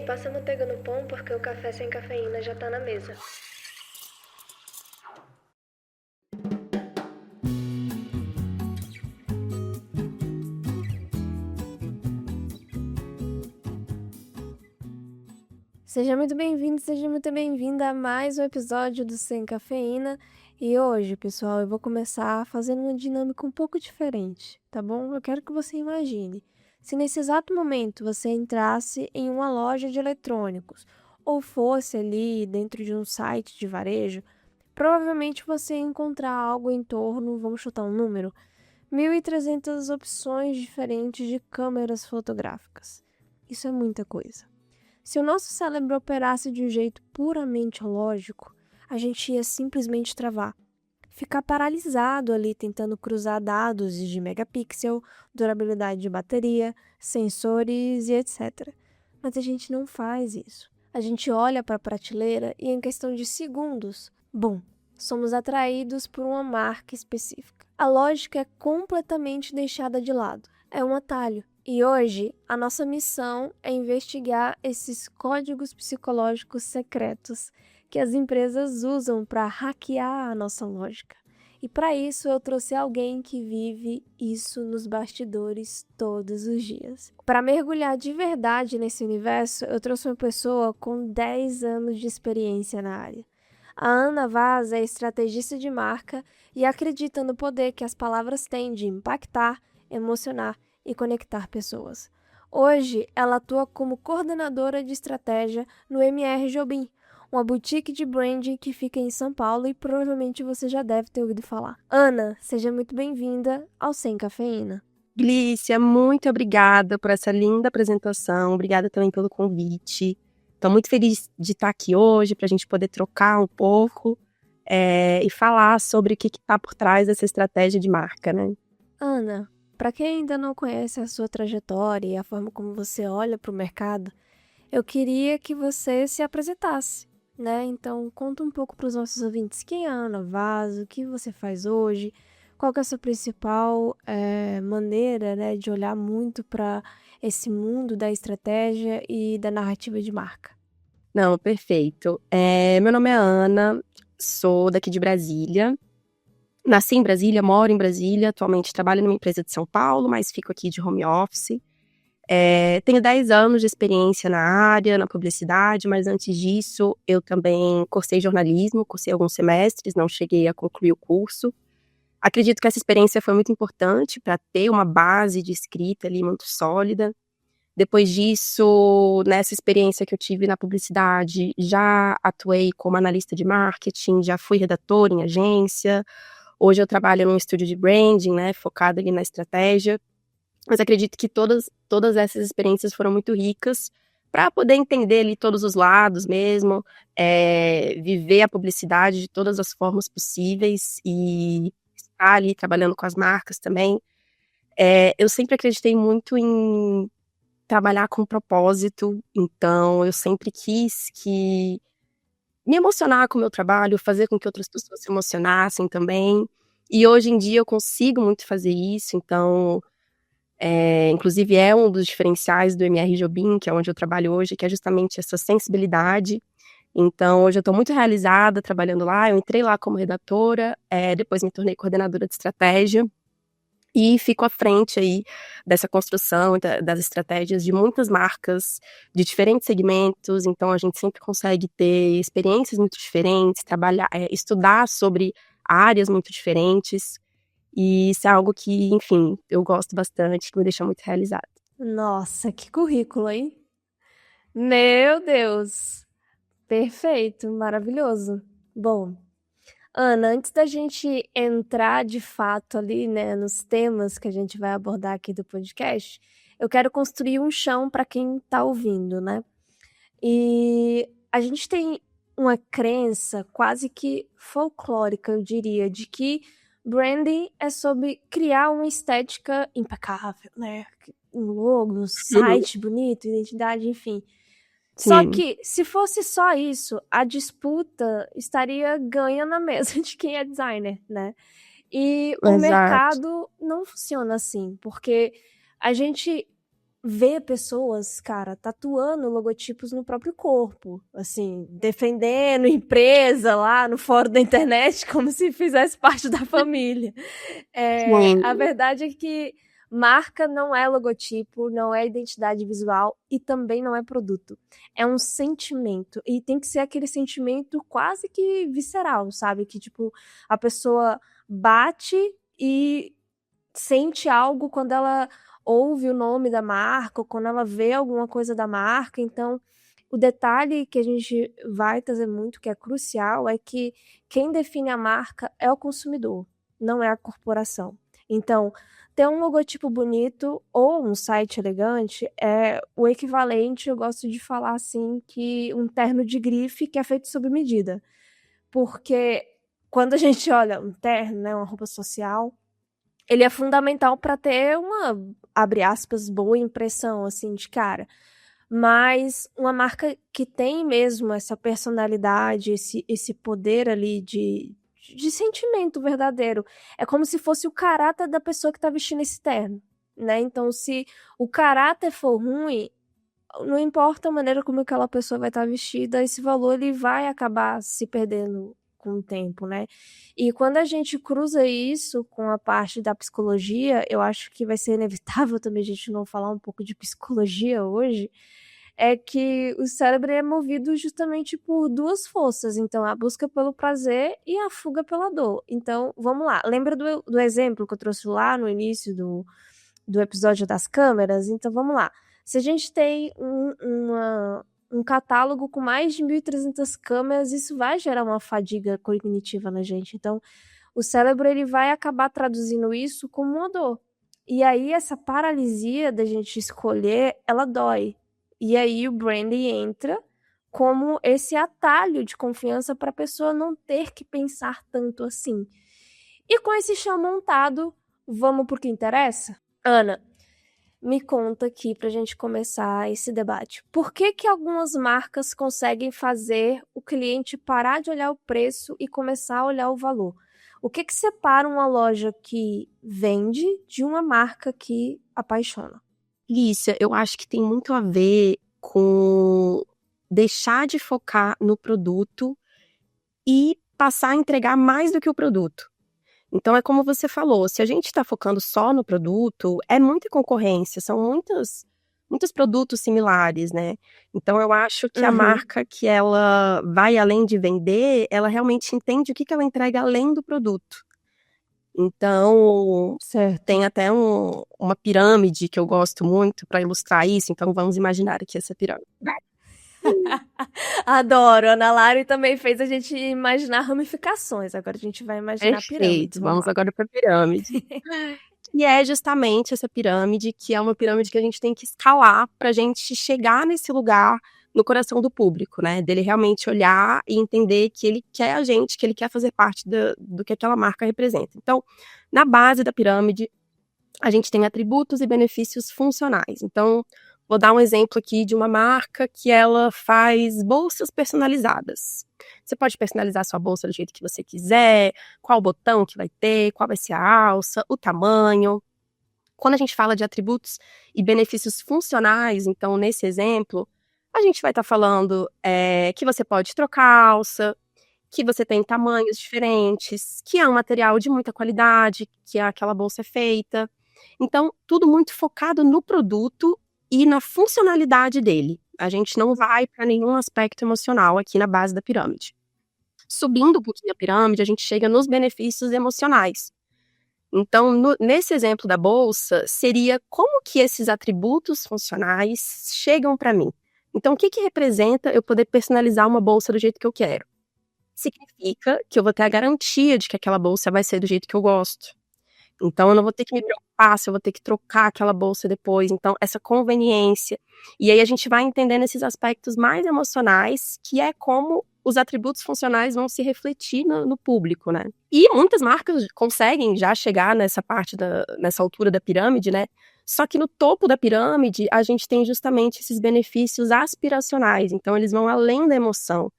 passa manteiga no pão porque o café sem cafeína já tá na mesa. Seja muito bem-vindo, seja muito bem-vinda a mais um episódio do Sem Cafeína. E hoje, pessoal, eu vou começar fazendo uma dinâmica um pouco diferente, tá bom? Eu quero que você imagine, se nesse exato momento você entrasse em uma loja de eletrônicos ou fosse ali dentro de um site de varejo, provavelmente você ia encontrar algo em torno, vamos chutar um número, 1.300 opções diferentes de câmeras fotográficas. Isso é muita coisa. Se o nosso cérebro operasse de um jeito puramente lógico, a gente ia simplesmente travar. Ficar paralisado ali tentando cruzar dados de megapixel, durabilidade de bateria, sensores e etc. Mas a gente não faz isso. A gente olha para a prateleira e em questão de segundos, bom, somos atraídos por uma marca específica. A lógica é completamente deixada de lado. É um atalho. E hoje, a nossa missão é investigar esses códigos psicológicos secretos que as empresas usam para hackear a nossa lógica. E para isso, eu trouxe alguém que vive isso nos bastidores todos os dias. Para mergulhar de verdade nesse universo, eu trouxe uma pessoa com 10 anos de experiência na área. A Ana Vaz é estrategista de marca e acredita no poder que as palavras têm de impactar, emocionar e conectar pessoas. Hoje, ela atua como coordenadora de estratégia no MR Jobim, uma boutique de branding que fica em São Paulo e provavelmente você já deve ter ouvido falar. Ana, seja muito bem-vinda ao Sem Cafeína. Glícia, muito obrigada por essa linda apresentação, obrigada também pelo convite. Estou muito feliz de estar aqui hoje para a gente poder trocar um pouco e falar sobre o que está por trás dessa estratégia de marca, né? Ana, para quem ainda não conhece a sua trajetória e a forma como você olha para o mercado, eu queria que você se apresentasse, né? Então, conta um pouco para os nossos ouvintes quem é a Ana Vaz, o que você faz hoje, qual que é a sua principal maneira, né, de olhar muito para esse mundo da estratégia e da narrativa de marca. Não, perfeito. Meu nome é Ana, sou daqui de Brasília. Nasci em Brasília, moro em Brasília, atualmente trabalho numa empresa de São Paulo, mas fico aqui de home office. Tenho 10 anos de experiência na área, na publicidade, mas antes disso eu também cursei jornalismo, cursei alguns semestres, não cheguei a concluir o curso. Acredito que essa experiência foi muito importante para ter uma base de escrita ali muito sólida. Depois disso, nessa experiência que eu tive na publicidade, já atuei como analista de marketing, já fui redatora em agência. Hoje eu trabalho num estúdio de branding, né, focado ali na estratégia. Mas acredito que todas essas experiências foram muito ricas para poder entender ali todos os lados mesmo, viver a publicidade de todas as formas possíveis e estar ali trabalhando com as marcas também. Eu sempre acreditei muito em trabalhar com propósito, então eu sempre quis me emocionar com o meu trabalho, fazer com que outras pessoas se emocionassem também. E hoje em dia eu consigo muito fazer isso, então inclusive é um dos diferenciais do MR Jobim, que é onde eu trabalho hoje, que é justamente essa sensibilidade. Então, hoje eu estou muito realizada trabalhando lá. Eu entrei lá como redatora, depois me tornei coordenadora de estratégia e fico à frente aí dessa construção das estratégias de muitas marcas de diferentes segmentos. Então, a gente sempre consegue ter experiências muito diferentes, trabalhar, estudar sobre áreas muito diferentes. E isso é algo que, enfim, eu gosto bastante, que me deixa muito realizada. Nossa, que currículo, hein? Meu Deus! Perfeito, maravilhoso. Bom, Ana, antes da gente entrar de fato ali, né, nos temas que a gente vai abordar aqui do podcast, eu quero construir um chão para quem está ouvindo, né? E a gente tem uma crença quase que folclórica, eu diria, de que branding é sobre criar uma estética impecável, né? Um logo, um site bonito, identidade, enfim. Só Sim, que, se fosse só isso, a disputa estaria ganha na mesa de quem é designer, né? E o exato. mercado não funciona assim, porque a gente ver pessoas, cara, tatuando logotipos no próprio corpo, assim, defendendo empresa lá no fórum da internet como se fizesse parte da família. A Sim. verdade é que marca não é logotipo, não é identidade visual e também não é produto. É um sentimento e tem que ser aquele sentimento quase que visceral, sabe? Que tipo, a pessoa bate e sente algo quando ela ouve o nome da marca ou quando ela vê alguma coisa da marca. Então, o detalhe que a gente vai trazer muito, que é crucial, é que quem define a marca é o consumidor, não é a corporação. Então, ter um logotipo bonito ou um site elegante é o equivalente, eu gosto de falar assim, que um terno de grife que é feito sob medida. Porque quando a gente olha um terno, né, uma roupa social, ele é fundamental para ter uma, abre aspas, boa impressão, assim, de cara. Mas uma marca que tem mesmo essa personalidade, esse poder ali de sentimento verdadeiro. É como se fosse o caráter da pessoa que tá vestindo esse terno, né? Então, se o caráter for ruim, não importa a maneira como aquela pessoa vai estar vestida, esse valor ele vai acabar se perdendo com o tempo, né? E quando a gente cruza isso com a parte da psicologia, eu acho que vai ser inevitável também a gente não falar um pouco de psicologia hoje, é que o cérebro é movido justamente por duas forças, então a busca pelo prazer e a fuga pela dor. Então, vamos lá, lembra do exemplo que eu trouxe lá no início do episódio das câmeras? Então, vamos lá. Se a gente tem um catálogo com mais de 1.300 câmeras, isso vai gerar uma fadiga cognitiva na gente. Então, o cérebro ele vai acabar traduzindo isso como uma dor. E aí, essa paralisia da gente escolher, ela dói. E aí, o branding entra como esse atalho de confiança para a pessoa não ter que pensar tanto assim. E com esse chão montado, vamos pro que interessa? Ana, me conta aqui para a gente começar esse debate. Por que que algumas marcas conseguem fazer o cliente parar de olhar o preço e começar a olhar o valor? O que que separa uma loja que vende de uma marca que apaixona? Lícia, eu acho que tem muito a ver com deixar de focar no produto e passar a entregar mais do que o produto. Então, é como você falou, se a gente está focando só no produto, é muita concorrência, são muitos produtos similares, né? Então, eu acho que a Uhum. marca que ela vai além de vender, ela realmente entende o que ela entrega além do produto. Então, Certo. tem até uma pirâmide que eu gosto muito para ilustrar isso, então vamos imaginar aqui essa pirâmide. Adoro. Ana Lari também fez a gente imaginar ramificações. Agora a gente vai imaginar pirâmides. Perfeito, Vamos vamos lá. agora para a pirâmide. E é justamente essa pirâmide, que é uma pirâmide que a gente tem que escalar para a gente chegar nesse lugar no coração do público, né? Dele realmente olhar e entender que ele quer a gente, que ele quer fazer parte do que aquela marca representa. Então, na base da pirâmide, a gente tem atributos e benefícios funcionais. Então, vou dar um exemplo aqui de uma marca que ela faz bolsas personalizadas. Você pode personalizar sua bolsa do jeito que você quiser, qual botão que vai ter, qual vai ser a alça, o tamanho. Quando a gente fala de atributos e benefícios funcionais, então, nesse exemplo, a gente vai estar falando que você pode trocar a alça, que você tem tamanhos diferentes, que é um material de muita qualidade, que aquela bolsa é feita. Então, tudo muito focado no produto e na funcionalidade dele. A gente não vai para nenhum aspecto emocional aqui na base da pirâmide. Subindo um pouquinho a pirâmide, a gente chega nos benefícios emocionais. Então, nesse exemplo da bolsa, seria como que esses atributos funcionais chegam para mim. Então, o que representa eu poder personalizar uma bolsa do jeito que eu quero? Significa que eu vou ter a garantia de que aquela bolsa vai ser do jeito que eu gosto. Então, eu não vou ter que me preocupar se eu vou ter que trocar aquela bolsa depois. Então, essa conveniência. E aí a gente vai entendendo esses aspectos mais emocionais, que é como os atributos funcionais vão se refletir no público, né? E muitas marcas conseguem já chegar nessa parte, nessa altura da pirâmide, né? Só que no topo da pirâmide, a gente tem justamente esses benefícios aspiracionais. Então, eles vão além da emoção.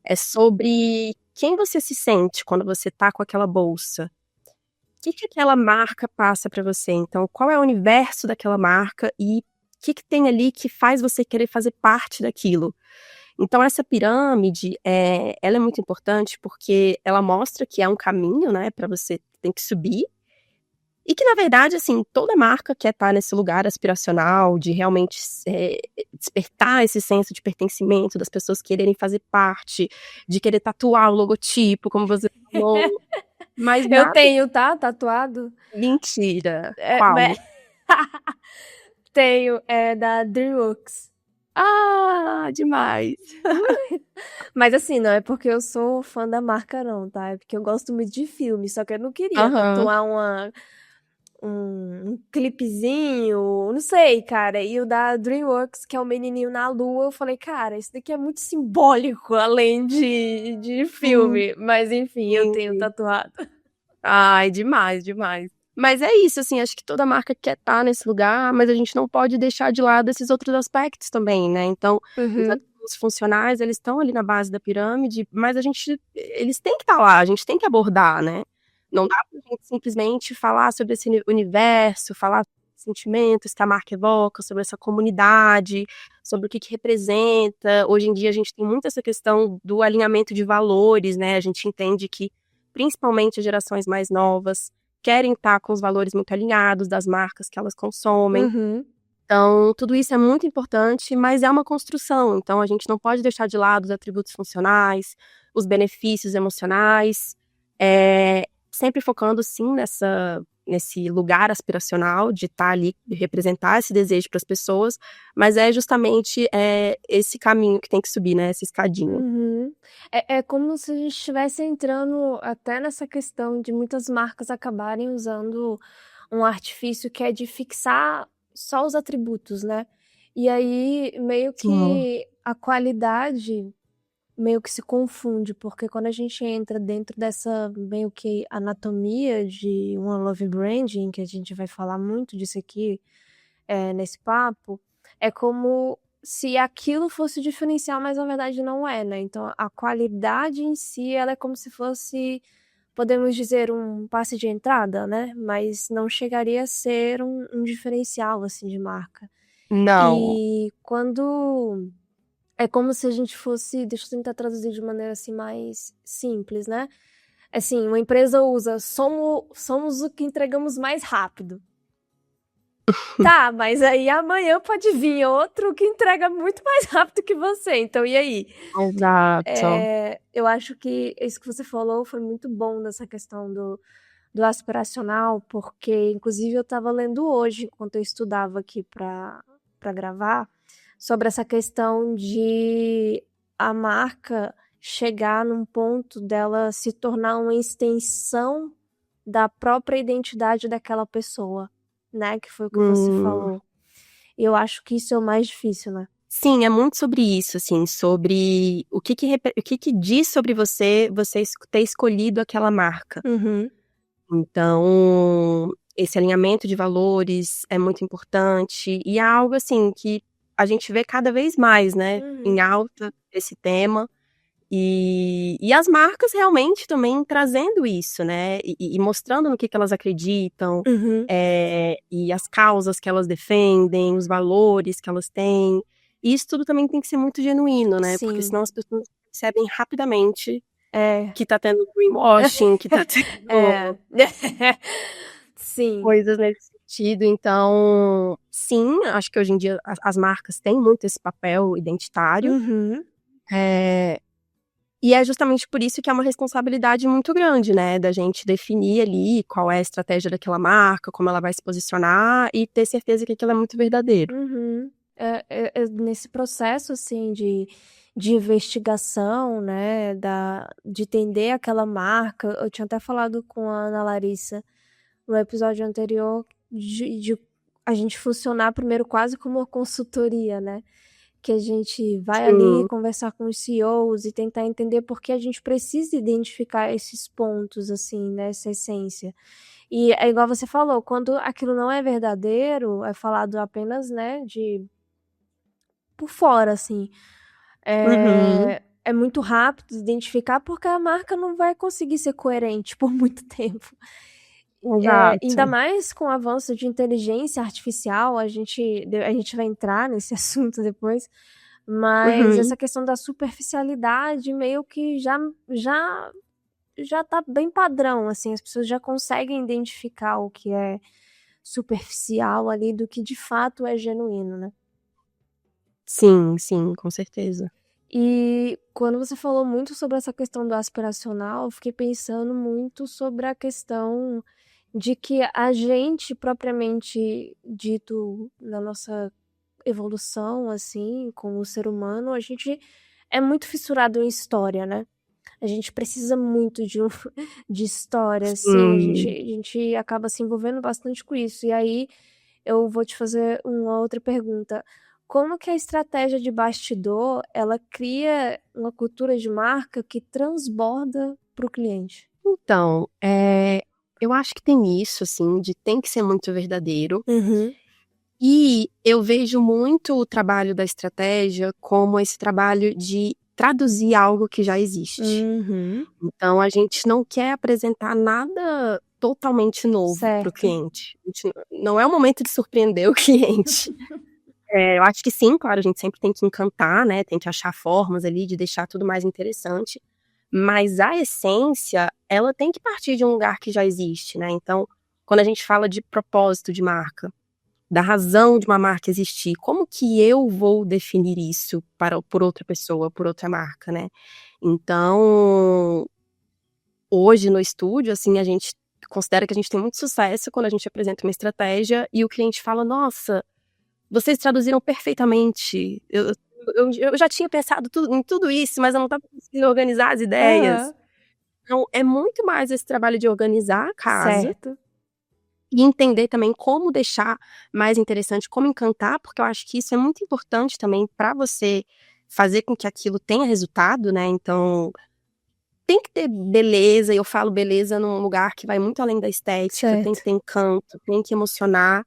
É sobre quem você se sente quando você tá com aquela bolsa. O que aquela marca passa para você? Então, qual é o universo daquela marca e que tem ali que faz você querer fazer parte daquilo. Então, essa pirâmide, ela é muito importante porque ela mostra que é um caminho, né, para você tem que subir, e que, na verdade, assim, toda marca quer estar nesse lugar aspiracional, de realmente despertar esse senso de pertencimento, das pessoas quererem fazer parte, de querer tatuar o logotipo, como você falou, mas Eu nada. tenho, tá? Tatuado. Mentira. É, Qual? tenho, é da DreamWorks. Ah, demais. Mas assim, não é porque eu sou fã da marca, não, tá? É porque eu gosto muito de filme, só que eu não queria Aham. tatuar um clipezinho, não sei, cara. E o da DreamWorks, que é o menininho na lua, eu falei, cara, isso daqui é muito simbólico, além de Sim, filme. Mas enfim, eu tenho sim. tatuado. Ai, demais, demais. Mas é isso, assim, acho que toda marca quer estar nesse lugar, mas a gente não pode deixar de lado esses outros aspectos também, né? Então, os Uhum. atributos funcionais, eles estão ali na base da pirâmide, mas eles têm que estar lá, a gente tem que abordar, né? Não dá pra gente simplesmente falar sobre esse universo, falar sobre os sentimentos que a marca evoca, sobre essa comunidade, sobre o que representa. Hoje em dia a gente tem muito essa questão do alinhamento de valores, né? A gente entende que principalmente as gerações mais novas, querem estar com os valores muito alinhados das marcas que elas consomem. Uhum. Então, tudo isso é muito importante, mas é uma construção. Então, a gente não pode deixar de lado os atributos funcionais, os benefícios emocionais, sempre focando, sim, nesse lugar aspiracional de estar ali, de representar esse desejo para as pessoas, mas é justamente esse caminho que tem que subir, né? Essa escadinha. Uhum. É como se a gente estivesse entrando até nessa questão de muitas marcas acabarem usando um artifício que é de fixar só os atributos, né? E aí meio Sim. que a qualidade meio que se confunde, porque quando a gente entra dentro dessa meio que anatomia de uma love branding, que a gente vai falar muito disso aqui nesse papo, é como se aquilo fosse diferencial, mas na verdade não é, né? Então a qualidade em si, ela é como se fosse, podemos dizer, um passe de entrada, né? Mas não chegaria a ser um diferencial, assim, de marca. Não. E quando... É como se a gente fosse, deixa eu tentar traduzir de maneira assim mais simples, né? Assim, uma empresa usa somos o que entregamos mais rápido. Tá, mas aí amanhã pode vir outro que entrega muito mais rápido que você. Então, e aí? Exato. Eu acho que isso que você falou foi muito bom nessa questão do aspiracional, porque, inclusive, eu estava lendo hoje, enquanto eu estudava aqui para gravar, sobre essa questão de a marca chegar num ponto dela se tornar uma extensão da própria identidade daquela pessoa, né? Que foi o que você Hum. falou. E eu acho que isso é o mais difícil, né? Sim, é muito sobre isso, assim, sobre o que diz sobre você ter escolhido aquela marca. Uhum. Então, esse alinhamento de valores é muito importante e é algo, assim, que a gente vê cada vez mais, né, Uhum. em alta esse tema. E as marcas realmente também trazendo isso, né, e mostrando no que elas acreditam, Uhum. e as causas que elas defendem, os valores que elas têm. E isso tudo também tem que ser muito genuíno, né, porque Sim. senão as pessoas percebem rapidamente É. que tá tendo greenwashing, que tá É. tendo Sim. coisas nesse sentido. Então, sim, acho que hoje em dia as marcas têm muito esse papel identitário, Uhum. e é justamente por isso que é uma responsabilidade muito grande, né, da gente definir ali qual é a estratégia daquela marca, como ela vai se posicionar e ter certeza que aquilo é muito verdadeiro. Uhum. Nesse processo, assim, de investigação, né, de entender aquela marca, eu tinha até falado com a Ana Larissa no episódio anterior de a gente funcionar primeiro quase como uma consultoria, né? Que a gente vai ali Sim. conversar com os CEOs e tentar entender por que a gente precisa identificar esses pontos, assim, nessa essência. E é igual você falou, quando aquilo não é verdadeiro, é falado apenas, né, de por fora, assim. Uhum. É muito rápido de identificar porque a marca não vai conseguir ser coerente por muito tempo. Ainda Exato. mais com o avanço de inteligência artificial, a gente vai entrar nesse assunto depois, mas Uhum. essa questão da superficialidade meio que já tá bem padrão, assim, as pessoas já conseguem identificar o que é superficial ali do que de fato é genuíno, né? Sim, sim, com certeza. E quando você falou muito sobre essa questão do aspiracional, eu fiquei pensando muito sobre a questão de que a gente, propriamente dito, na nossa evolução, assim, como ser humano, a gente é muito fissurado em história, né? A gente precisa muito de história, assim, Sim. a gente acaba se envolvendo bastante com isso. E aí eu vou te fazer uma outra pergunta. Como que a estratégia de bastidor, ela cria uma cultura de marca que transborda para o cliente? Então, eu acho que tem isso, assim, de tem que ser muito verdadeiro. Uhum. E eu vejo muito o trabalho da estratégia como esse trabalho de traduzir algo que já existe. Uhum. Então a gente não quer apresentar nada totalmente novo para o Certo. cliente. A gente não é o momento de surpreender o cliente. Eu acho que sim, claro, a gente sempre tem que encantar, né, tem que achar formas ali de deixar tudo mais interessante, mas a essência, ela tem que partir de um lugar que já existe, né. Então, quando a gente fala de propósito de marca, da razão de uma marca existir, como que eu vou definir isso por outra pessoa, por outra marca, né. Então, hoje no estúdio, assim, a gente considera que a gente tem muito sucesso quando a gente apresenta uma estratégia e o cliente fala: "Nossa, vocês traduziram perfeitamente. Eu já tinha pensado em tudo isso, mas eu não estava conseguindo organizar as ideias". Aham. Então, é muito mais esse trabalho de organizar a casa Certo. e entender também como deixar mais interessante, como encantar, porque eu acho que isso é muito importante também para você fazer com que aquilo tenha resultado, né. Então, tem que ter beleza, e eu falo beleza num lugar que vai muito além da estética, tem Certo. que ter encanto, tem que emocionar.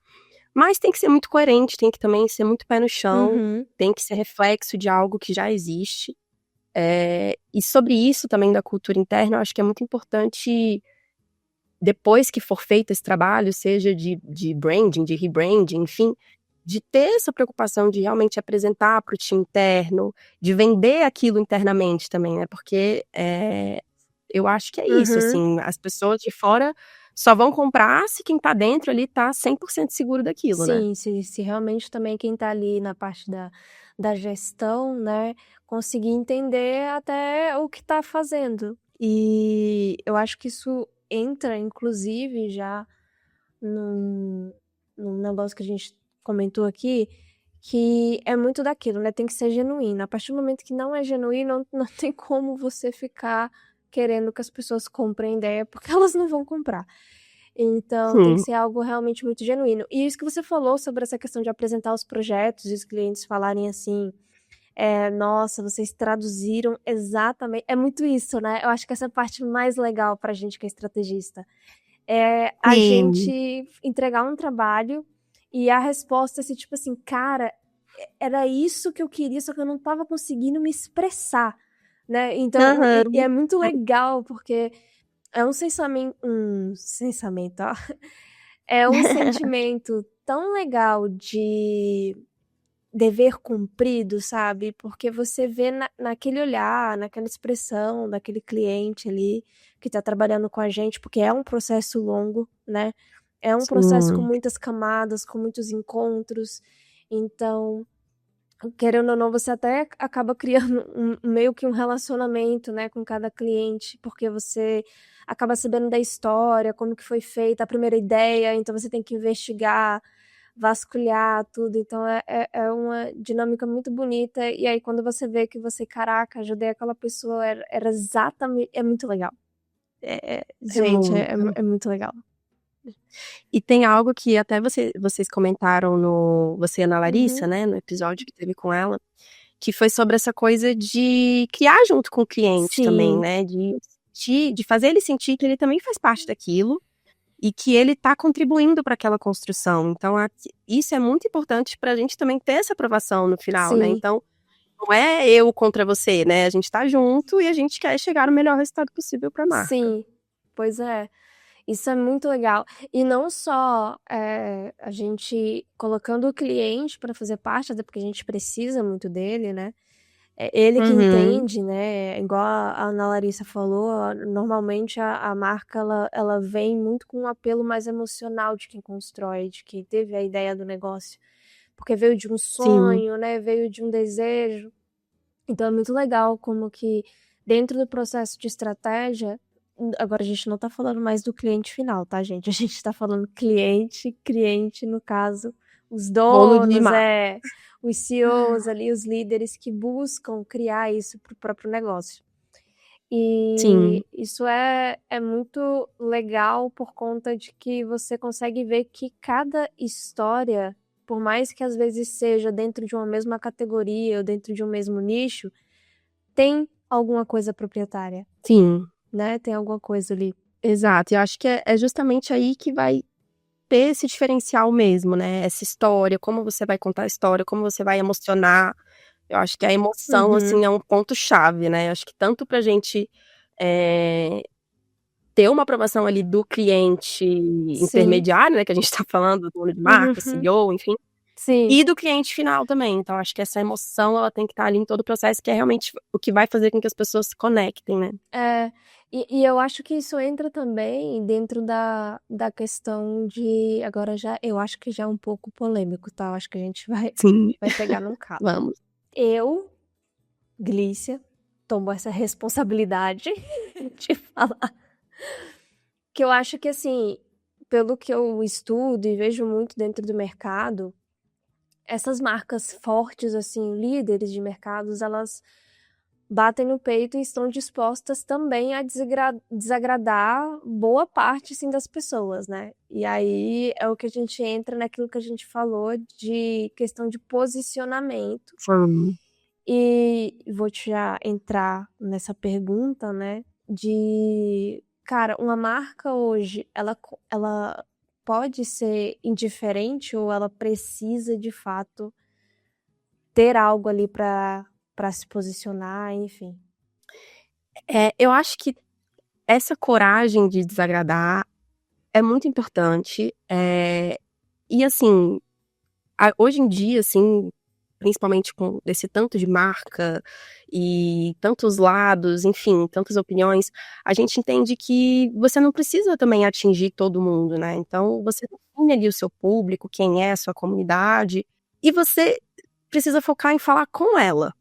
Mas tem que ser muito coerente, tem que também ser muito pé no chão, Uhum. tem que ser reflexo de algo que já existe. E sobre isso também da cultura interna, eu acho que é muito importante, depois que for feito esse trabalho, seja de branding, de rebranding, enfim, de ter essa preocupação de realmente apresentar para o time interno, de vender aquilo internamente também, né, porque, eu acho que é isso, Uhum. assim, as pessoas de fora só vão comprar se quem tá dentro ali tá 100% seguro daquilo, né. Sim, se realmente também quem tá ali na parte da gestão, né, conseguir entender até o que tá fazendo. E eu acho que isso entra inclusive já num num negócio que a gente comentou aqui, que é muito daquilo, né, tem que ser genuíno. A partir do momento que não é genuíno, não tem como você ficar querendo que as pessoas comprem ideia, porque elas não vão comprar. Então tem que Sim. ser algo realmente muito genuíno. E isso que você falou sobre essa questão de apresentar os projetos e os clientes falarem assim: "Nossa, vocês traduziram exatamente", é muito isso, né. Eu acho que essa é a parte mais legal pra gente que é estrategista. É a Sim. gente entregar um trabalho e a resposta ser tipo assim: "Cara, era isso que eu queria, só que eu não estava conseguindo me expressar", né. Então e Aham. é muito legal, porque é um sensamento, ó, é um sentimento tão legal de dever cumprido, sabe, porque você vê naquele olhar, naquela expressão daquele cliente ali, que tá trabalhando com a gente, porque é um processo longo, né, é um processo com Sim. muitas camadas, com muitos encontros, então, querendo ou não, você até acaba criando meio que um relacionamento, né, com cada cliente, porque você acaba sabendo da história, como que foi feita a primeira ideia, então você tem que investigar, vasculhar tudo, então é uma dinâmica muito bonita, e aí quando você vê que você: "Caraca, ajudei aquela pessoa, era exatamente", é muito legal. É Gente, muito. é muito legal. E tem algo que até vocês comentaram você e a Ana Larissa, Uhum. né, no episódio que teve com ela, que foi sobre essa coisa de criar junto com o cliente também, Sim, né, de fazer ele sentir que ele também faz parte daquilo, e que ele tá contribuindo para aquela construção. Então isso é muito importante pra gente também ter essa aprovação no final, né, sim, então, não é eu contra você, né, a gente tá junto e a gente quer chegar no melhor resultado possível pra marca. sim. Pois é. Isso é muito legal. E não só a gente colocando o cliente para fazer parte, até porque a gente precisa muito dele, né? É ele que Uhum. entende, né? Igual a Ana Larissa falou, normalmente a marca ela vem muito com um apelo mais emocional de quem constrói, de quem teve a ideia do negócio. Porque veio de um Sim. sonho, né? Veio de um desejo. Então é muito legal como que dentro do processo de estratégia, agora a gente não tá falando mais do cliente final, tá, gente? A gente tá falando cliente, no caso, os Bolo de donos, mar. os CEOs ali, os líderes que buscam criar isso pro próprio negócio. Sim. E isso é muito legal por conta de que você consegue ver que cada história, por mais que às vezes seja dentro de uma mesma categoria ou dentro de um mesmo nicho, tem alguma coisa proprietária, Sim. né? Tem alguma coisa ali. Exato. E eu acho que é justamente aí que vai ter esse diferencial mesmo, né? Essa história, como você vai contar a história, como você vai emocionar. Eu acho que a emoção, Uhum, assim, é um ponto-chave, né? Eu acho que tanto pra gente ter uma aprovação ali do cliente sim. intermediário, né? Que a gente tá falando, do dono de marca, Uhum, CEO, enfim. sim. E do cliente final também. Então, acho que essa emoção, ela tem que estar ali em todo o processo, que é realmente o que vai fazer com que as pessoas se conectem, né? É, e eu acho que isso entra também dentro da questão de. Agora já, eu acho que já é um pouco polêmico, tá? Eu acho que a gente Sim, vai pegar num calo. vamos. Eu, Glícia, tomo essa responsabilidade de falar que eu acho que, assim, pelo que eu estudo e vejo muito dentro do mercado, essas marcas fortes, assim, líderes de mercados, elas batem no peito e estão dispostas também a desagradar boa parte, assim, das pessoas, né? E aí é o que a gente entra naquilo que a gente falou de questão de posicionamento. Sim. E vou já entrar nessa pergunta, né? De, cara, uma marca hoje, ela pode ser indiferente ou ela precisa de fato ter algo ali para se posicionar, enfim. Eu acho que essa coragem de desagradar é muito importante. E assim, hoje em dia, assim, principalmente com esse tanto de marca e tantos lados, enfim, tantas opiniões, a gente entende que você não precisa também atingir todo mundo, né? Então, você define ali o seu público, quem é a sua comunidade, e você precisa focar em falar com ela,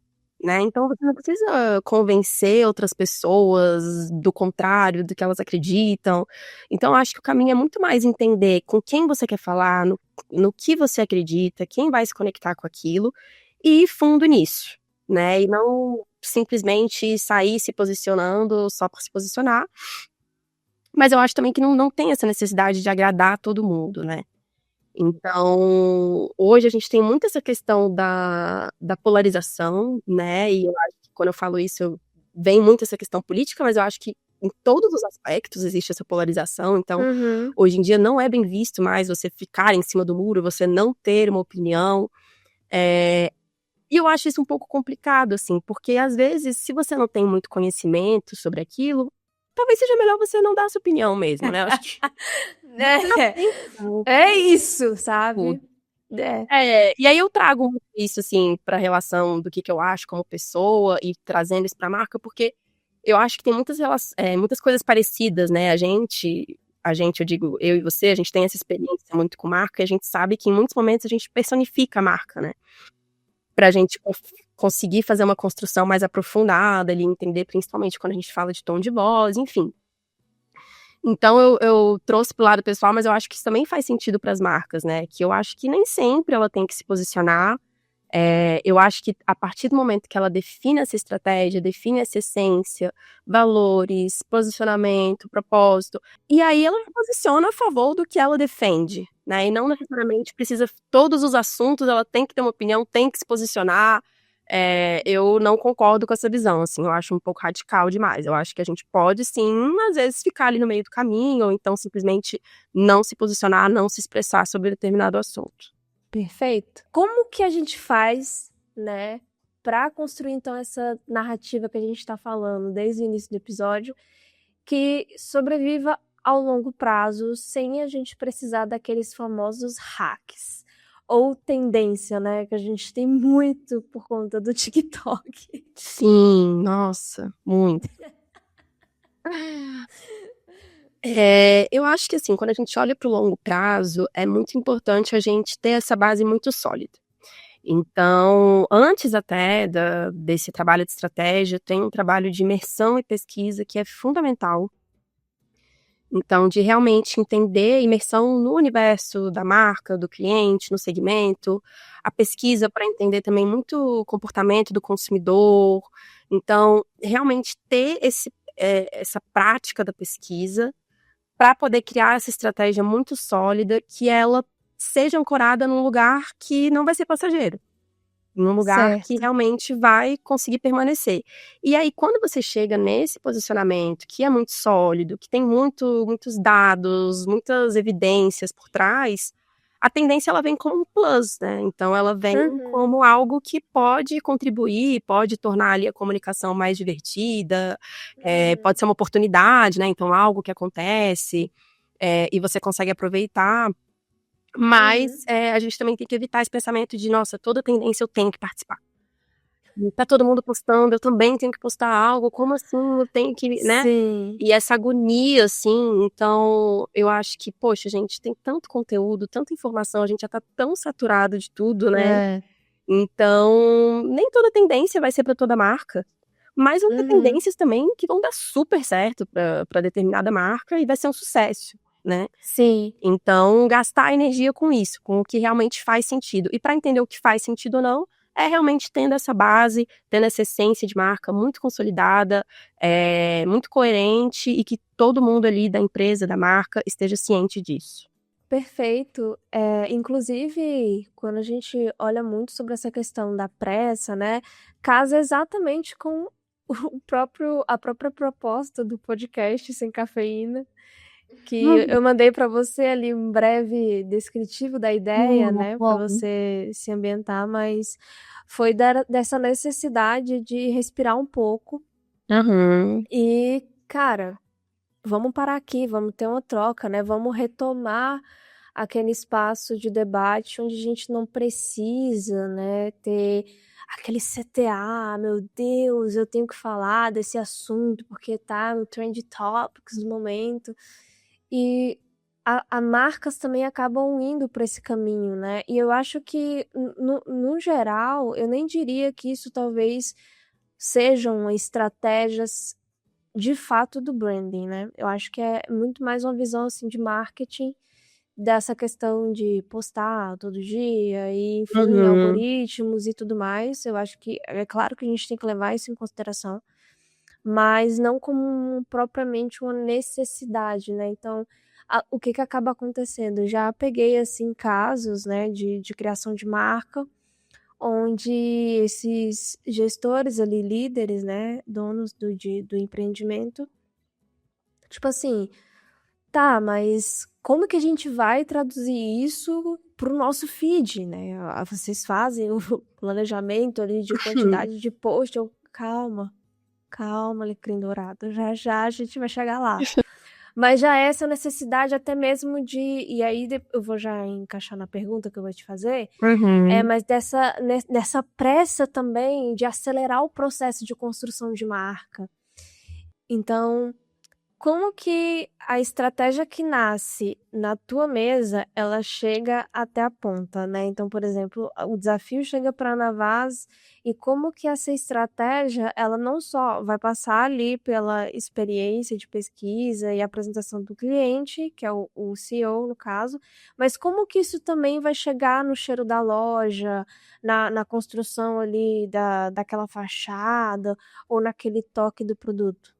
né? Então, você não precisa convencer outras pessoas do contrário, do que elas acreditam. Então, eu acho que o caminho é muito mais entender com quem você quer falar, no que você acredita, quem vai se conectar com aquilo, e ir fundo nisso, né? E não simplesmente sair se posicionando só por se posicionar. Mas eu acho também que não tem essa necessidade de agradar todo mundo, né? Então, hoje a gente tem muito essa questão da polarização, né? E eu acho que quando eu falo isso, vem muito essa questão política, mas eu acho que em todos os aspectos existe essa polarização. Então, Uhum. hoje em dia não é bem visto mais você ficar em cima do muro, você não ter uma opinião. E eu acho isso um pouco complicado, assim, porque às vezes, se você não tem muito conhecimento sobre aquilo, talvez seja melhor você não dar a sua opinião mesmo, né? Eu acho que você não É, tem é isso, tudo. sabe? É. E aí eu trago isso, assim, pra relação do que eu acho como pessoa e trazendo isso pra marca, porque eu acho que tem muitas coisas parecidas, né? Eu digo, eu e você, a gente tem essa experiência muito com marca e a gente sabe que em muitos momentos a gente personifica a marca, né? Pra gente conseguir fazer uma construção mais aprofundada ali, entender principalmente quando a gente fala de tom de voz, enfim. Então eu trouxe pro lado pessoal, mas eu acho que isso também faz sentido para as marcas, né? Que eu acho que nem sempre ela tem que se posicionar. Eu acho que a partir do momento que ela define essa estratégia, define essa essência, valores, posicionamento, propósito, e aí ela se posiciona a favor do que ela defende, né? E não necessariamente precisa, todos os assuntos ela tem que ter uma opinião, tem que se posicionar. Eu não concordo com essa visão, assim, eu acho um pouco radical demais. Eu acho que a gente pode, sim, às vezes ficar ali no meio do caminho, ou então simplesmente não se posicionar, não se expressar sobre determinado assunto. Perfeito. Como que a gente faz, né, para construir então essa narrativa que a gente está falando desde o início do episódio, que sobreviva ao longo prazo, sem a gente precisar daqueles famosos hacks. Ou tendência, né? Que a gente tem muito por conta do TikTok. Sim, nossa, muito. Eu acho que assim, quando a gente olha para o longo prazo, é muito importante a gente ter essa base muito sólida. Então, antes até desse trabalho de estratégia, tem um trabalho de imersão e pesquisa que é fundamental. Então, de realmente entender a imersão no universo da marca, do cliente, no segmento, a pesquisa para entender também muito o comportamento do consumidor. Então, realmente ter essa prática da pesquisa para poder criar essa estratégia muito sólida, que ela seja ancorada num lugar que não vai ser passageiro. Num lugar que Certo. realmente vai conseguir permanecer. E aí, quando você chega nesse posicionamento, que é muito sólido, que tem muitos dados, muitas evidências por trás, a tendência ela vem como um plus, né? Então, ela vem Uhum. como algo que pode contribuir, pode tornar ali a comunicação mais divertida, pode ser uma oportunidade, né? Então, algo que acontece, e você consegue aproveitar. Mas a gente também tem que evitar esse pensamento de, nossa, toda tendência eu tenho que participar. Tá todo mundo postando, eu também tenho que postar algo, como assim eu tenho que, né? Sim. E essa agonia, assim, então eu acho que, poxa, gente, tem tanto conteúdo, tanta informação, a gente já tá tão saturado de tudo, né? É. Então, nem toda tendência vai ser para toda marca, mas vão ter Uhum. tendências também que vão dar super certo para determinada marca e vai ser um sucesso, né? Sim. Então, gastar energia com isso, com o que realmente faz sentido. E para entender o que faz sentido ou não, é realmente tendo essa base, tendo essa essência de marca muito consolidada, muito coerente e que todo mundo ali da empresa, da marca, esteja ciente disso. Perfeito. Inclusive, quando a gente olha muito sobre essa questão da pressa, né, casa exatamente com a própria proposta do podcast Sem Cafeína, que eu mandei para você ali um breve descritivo da ideia, né, para Bom. você se ambientar, mas foi dessa necessidade de respirar um pouco Uhum. e, cara, vamos parar aqui, vamos ter uma troca, né? Vamos retomar aquele espaço de debate onde a gente não precisa, né, ter aquele CTA, meu Deus, eu tenho que falar desse assunto porque tá no Trend Topics do momento. E a marcas também acabam indo para esse caminho, né? E eu acho que, no geral, eu nem diria que isso talvez sejam estratégias de fato do branding, né? Eu acho que é muito mais uma visão assim de marketing dessa questão de postar todo dia e, enfim, Uhum. algoritmos e tudo mais. Eu acho que é claro que a gente tem que levar isso em consideração, mas não como propriamente uma necessidade, né? Então, o que acaba acontecendo? Já peguei assim casos, né, de criação de marca onde esses gestores ali, líderes, né, donos do empreendimento, tipo assim, tá, mas como que a gente vai traduzir isso pro nosso feed, né? Vocês fazem o planejamento ali de quantidade de post, calma, alecrim dourado, já já a gente vai chegar lá. Mas já essa necessidade até mesmo de, e aí eu vou já encaixar na pergunta que eu vou te fazer, Uhum. mas dessa pressa também de acelerar o processo de construção de marca. Então, como que a estratégia que nasce na tua mesa, ela chega até a ponta, né? Então, por exemplo, o desafio chega para a Navaz e como que essa estratégia, ela não só vai passar ali pela experiência de pesquisa e apresentação do cliente, que é o CEO no caso, mas como que isso também vai chegar no cheiro da loja, na construção ali daquela fachada ou naquele toque do produto?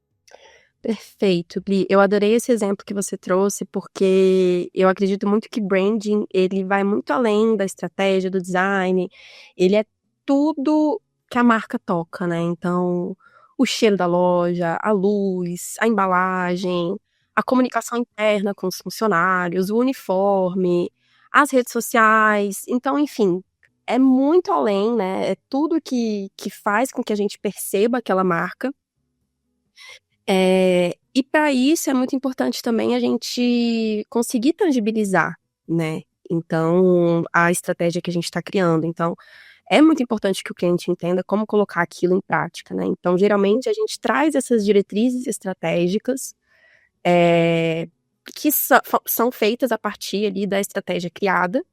Perfeito, Bli. Eu adorei esse exemplo que você trouxe, porque eu acredito muito que branding, ele vai muito além da estratégia, do design, ele é tudo que a marca toca, né? Então, o cheiro da loja, a luz, a embalagem, a comunicação interna com os funcionários, o uniforme, as redes sociais. Então, enfim, é muito além, né? É tudo que faz com que a gente perceba aquela marca. E para isso é muito importante também a gente conseguir tangibilizar, né? Então, a estratégia que a gente está criando. Então, é muito importante que o cliente entenda como colocar aquilo em prática, né? Então, geralmente, a gente traz essas diretrizes estratégicas que são feitas a partir ali da estratégia criada,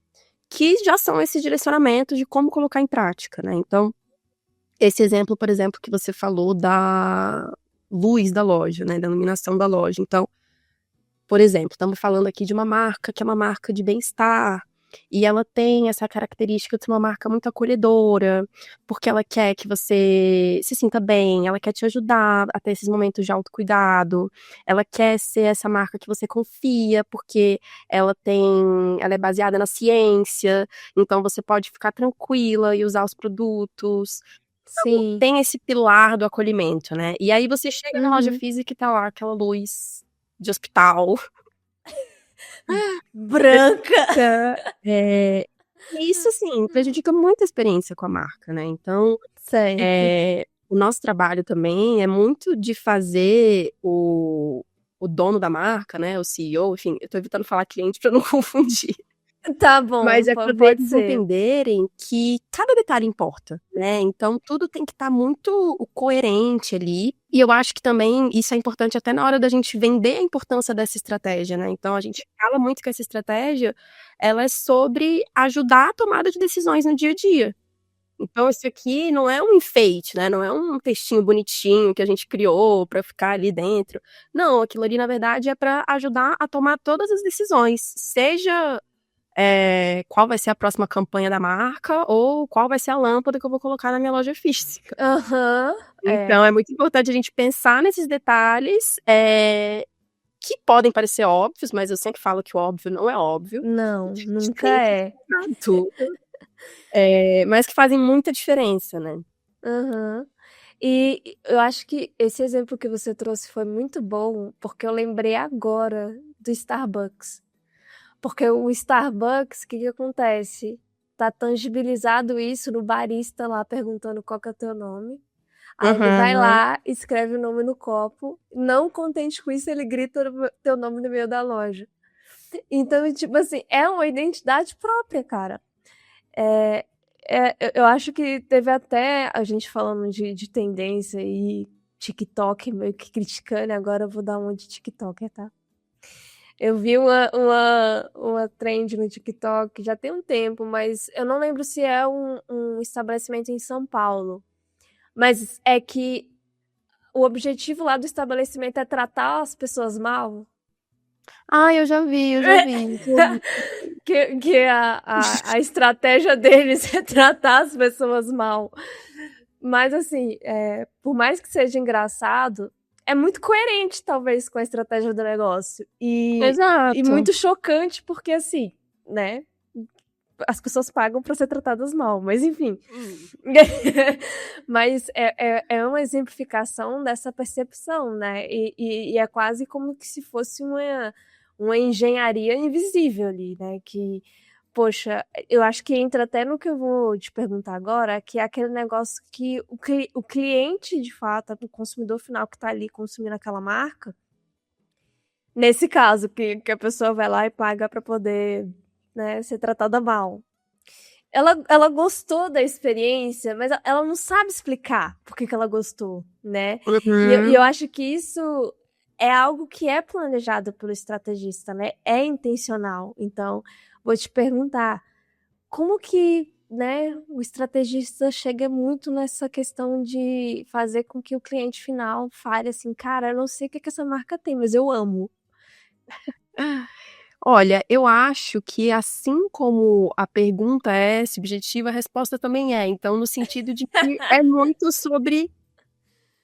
que já são esses direcionamentos de como colocar em prática, né? Então, esse exemplo, por exemplo, que você falou da luz da loja, né? Da iluminação da loja. Então, por exemplo, estamos falando aqui de uma marca que é uma marca de bem-estar, e ela tem essa característica de ser uma marca muito acolhedora, porque ela quer que você se sinta bem, ela quer te ajudar a ter esses momentos de autocuidado, ela quer ser essa marca que você confia, porque ela é baseada na ciência, então você pode ficar tranquila e usar os produtos. Sim. Tem esse pilar do acolhimento, né? E aí você chega na loja Uhum. física e tá lá aquela luz de hospital. Branca. E isso, assim, prejudica muito a experiência com a marca, né? Então, Certo. o nosso trabalho também é muito de fazer o dono da marca, né? O CEO, enfim, eu tô evitando falar cliente pra não confundir. Tá Mas bom, é para pode eles ser. entenderem que cada detalhe importa, né? Então tudo tem que estar muito coerente ali. E eu acho que também isso é importante até na hora da gente vender a importância dessa estratégia, né? Então a gente fala muito que essa estratégia, ela é sobre ajudar a tomada de decisões no dia a dia. Então isso aqui não é um enfeite, né? Não é um textinho bonitinho que a gente criou para ficar ali dentro. Não, aquilo ali na verdade é para ajudar a tomar todas as decisões, seja qual vai ser a próxima campanha da marca ou qual vai ser a lâmpada que eu vou colocar na minha loja física. Aham. Então, é muito importante a gente pensar nesses detalhes, que podem parecer óbvios, mas eu sempre falo que o óbvio não é óbvio. Não, A gente nunca tem que é. pensar em tudo, mas que fazem muita diferença, né? Aham. E eu acho que esse exemplo que você trouxe foi muito bom, porque eu lembrei agora do Starbucks. Porque o Starbucks, o que que acontece? Tá tangibilizado isso no barista lá perguntando qual que é o teu nome. Aí ele vai Uhum. lá, escreve o nome no copo. Não contente com isso, ele grita teu nome no meio da loja. Então, tipo assim, é uma identidade própria, cara. É, eu acho que teve até a gente falando de tendência e TikTok meio que criticando, agora eu vou dar uma de TikToker, tá? Eu vi uma trend no TikTok já tem um tempo, mas eu não lembro se é um estabelecimento em São Paulo. Mas é que o objetivo lá do estabelecimento é tratar as pessoas mal. Ah, eu já vi, eu já vi. Que a estratégia deles é tratar as pessoas mal. Mas assim, por mais que seja engraçado, é muito coerente, talvez, com a estratégia do negócio. E Exato. muito chocante, porque assim, né? As pessoas pagam para ser tratadas mal, mas enfim. Mas é uma exemplificação dessa percepção, né? E é quase como que se fosse uma engenharia invisível ali, né? Que, poxa, eu acho que entra até no que eu vou te perguntar agora, que é aquele negócio que o cliente, de fato, o consumidor final que está ali consumindo aquela marca, nesse caso, que a pessoa vai lá e paga para poder, né, ser tratada mal. Ela gostou da experiência, mas ela não sabe explicar por que ela gostou, né? E eu Uhum. acho que isso é algo que é planejado pelo estrategista, né? É intencional. Então, vou te perguntar, como que, né, o estrategista chega muito nessa questão de fazer com que o cliente final fale assim, cara, eu não sei o que essa marca tem, mas eu amo. Olha, eu acho que assim como a pergunta é subjetiva, a resposta também é. Então, no sentido de que é muito sobre